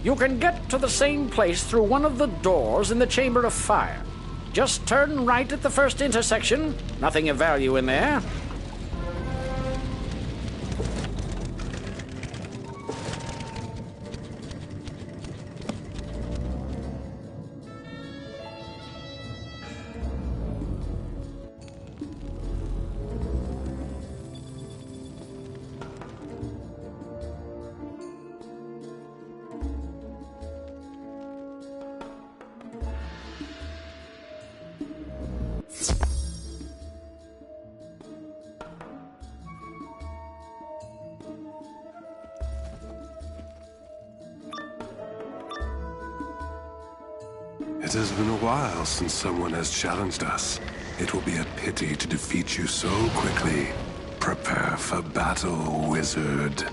You can get to the same place through one of the doors in the Chamber of Fire. Just turn right at the first intersection. Nothing of value in there. It has been a while since someone has challenged us. It will be a pity to defeat you so quickly. Prepare for battle, wizard.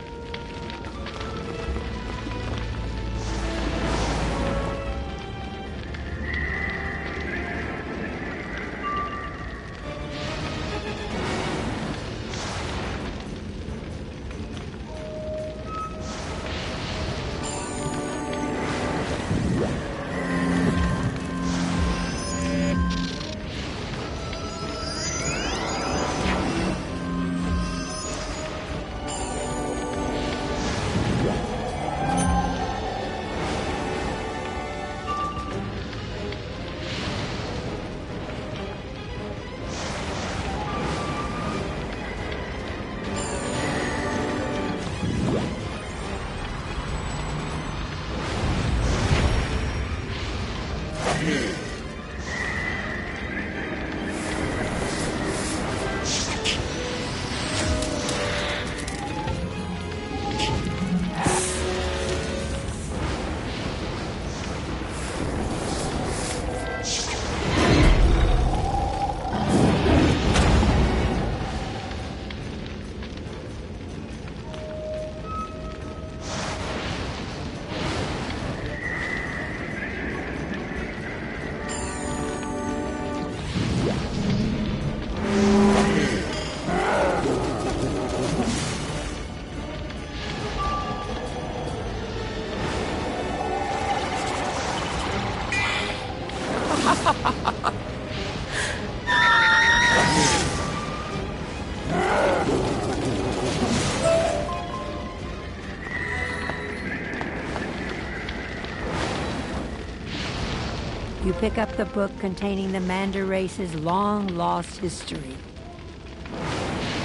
You pick up the book containing the Mander race's long-lost history.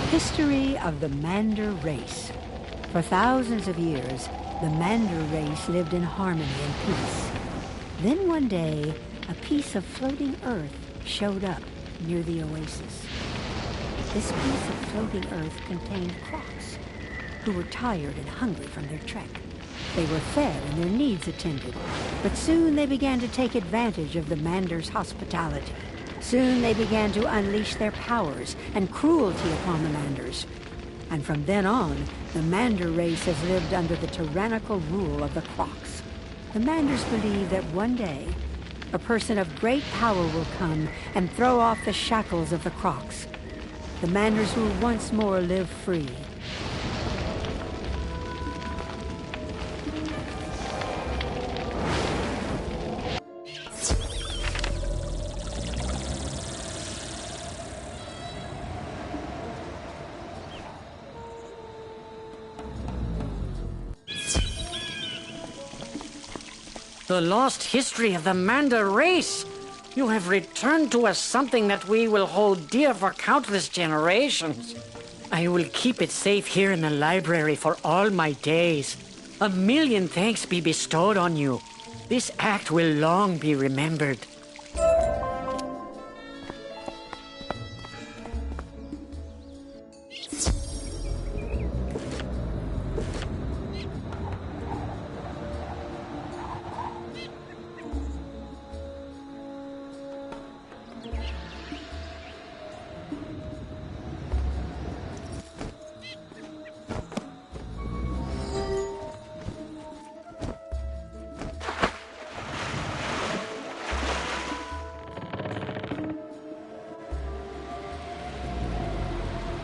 History of the Mander race. For thousands of years, the Mander race lived in harmony and peace. Then one day, a piece of floating earth showed up near the oasis. This piece of floating earth contained crocs, who were tired and hungry from their trek. They were fed and their needs attended, but soon they began to take advantage of the Mander's hospitality. Soon they began to unleash their powers and cruelty upon the Manders. And from then on, the Mander race has lived under the tyrannical rule of the Crocs. The Manders believe that one day, a person of great power will come and throw off the shackles of the Crocs. The Manders will once more live free. The lost history of the Mander race. You have returned to us something that we will hold dear for countless generations. I will keep it safe here in the library for all my days. 1,000,000 thanks be bestowed on you. This act will long be remembered.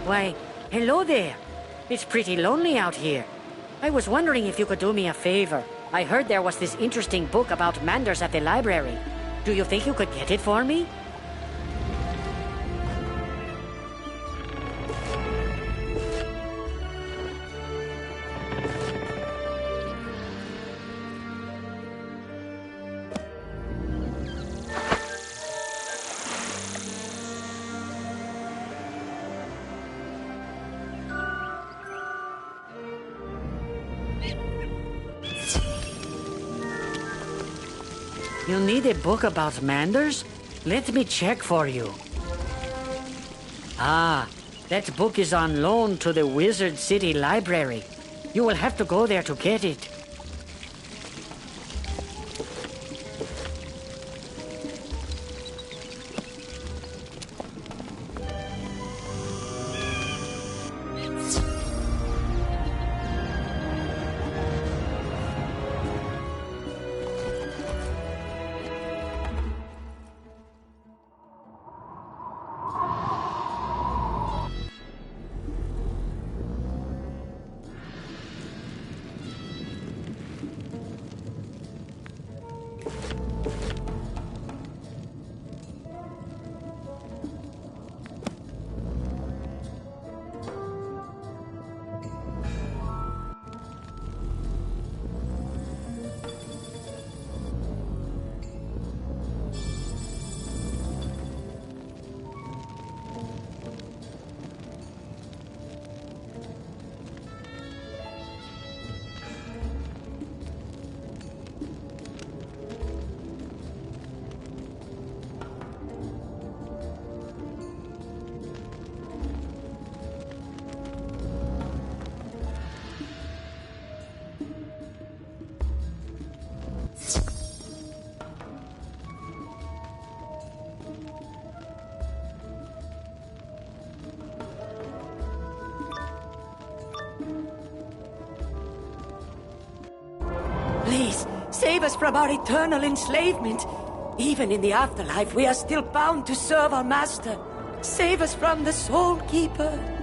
Why, hello there. It's pretty lonely out here. I was wondering if you could do me a favor. I heard there was this interesting book about Manders at the library. Do you think you could get it for me? You need a book about Manders? Let me check for you. Ah, that book is on loan to the Wizard City Library. You will have to go there to get it. Save us from our eternal enslavement. Even in the afterlife, we are still bound to serve our master. Save us from the Soul Keeper.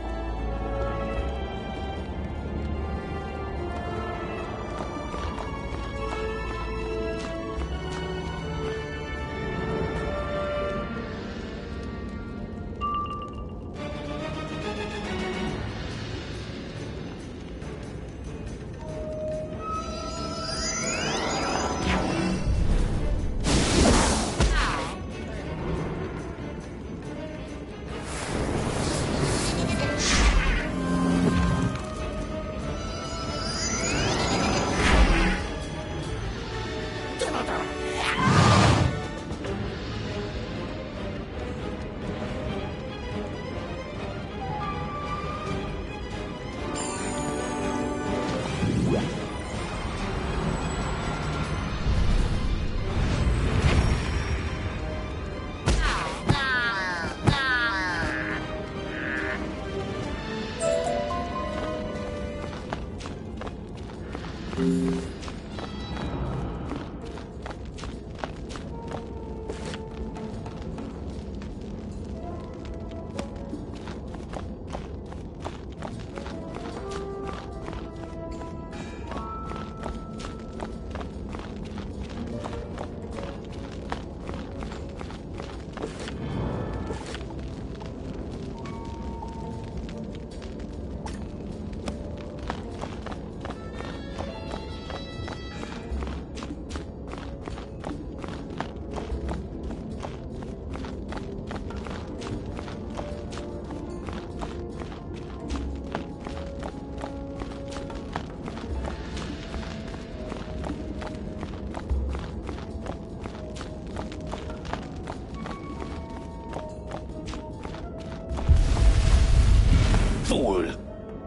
Fool!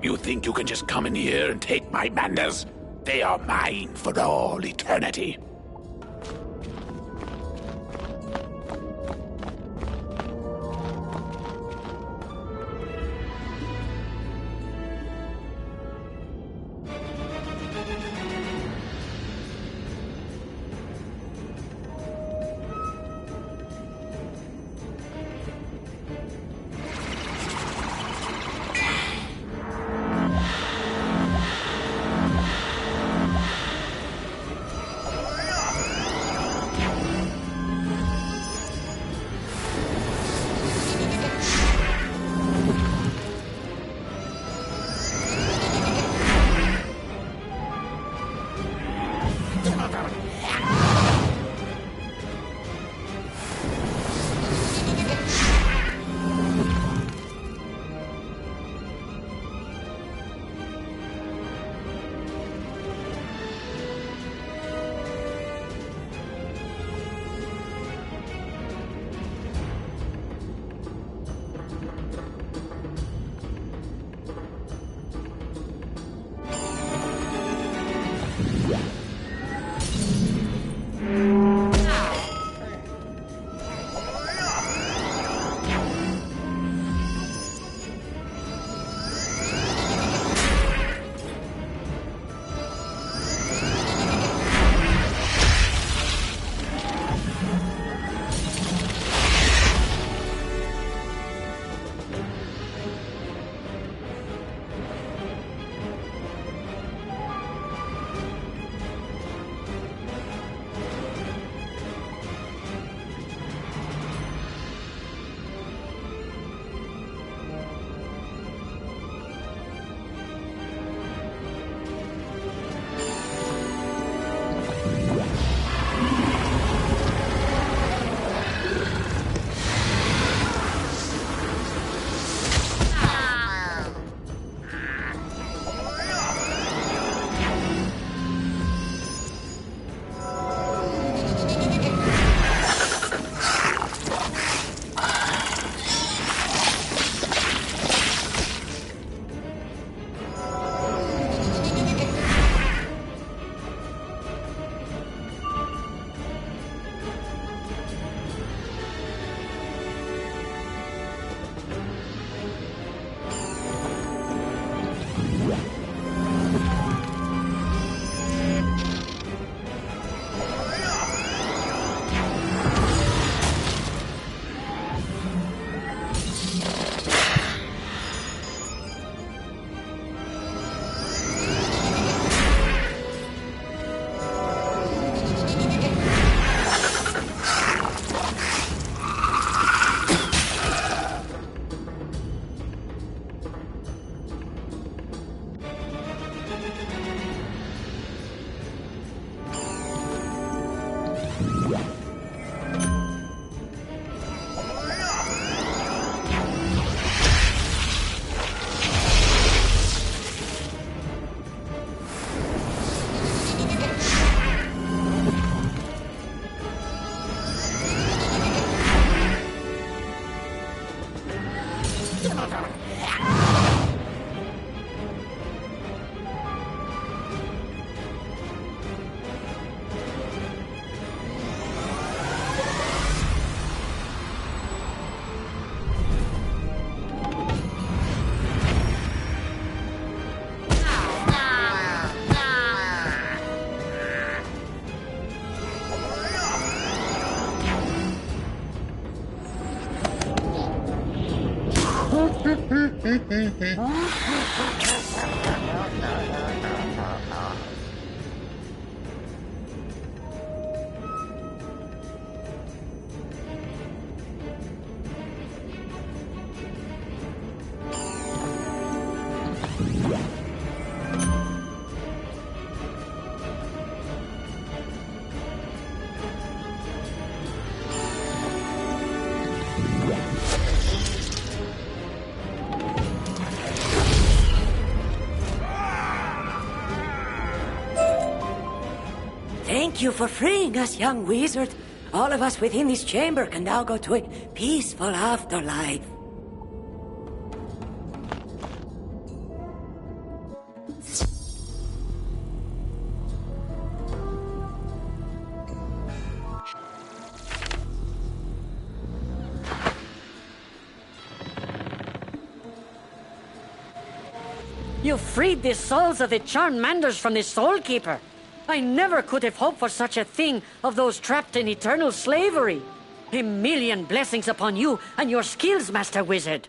You think you can just come in here and take my manders? They are mine for all eternity. Thank you for freeing us, young wizard. All of us within this chamber can now go to a peaceful afterlife. You freed the souls of the charmed Manders from the Soul Keeper. I never could have hoped for such a thing of those trapped in eternal slavery. A million blessings upon you and your skills, Master Wizard.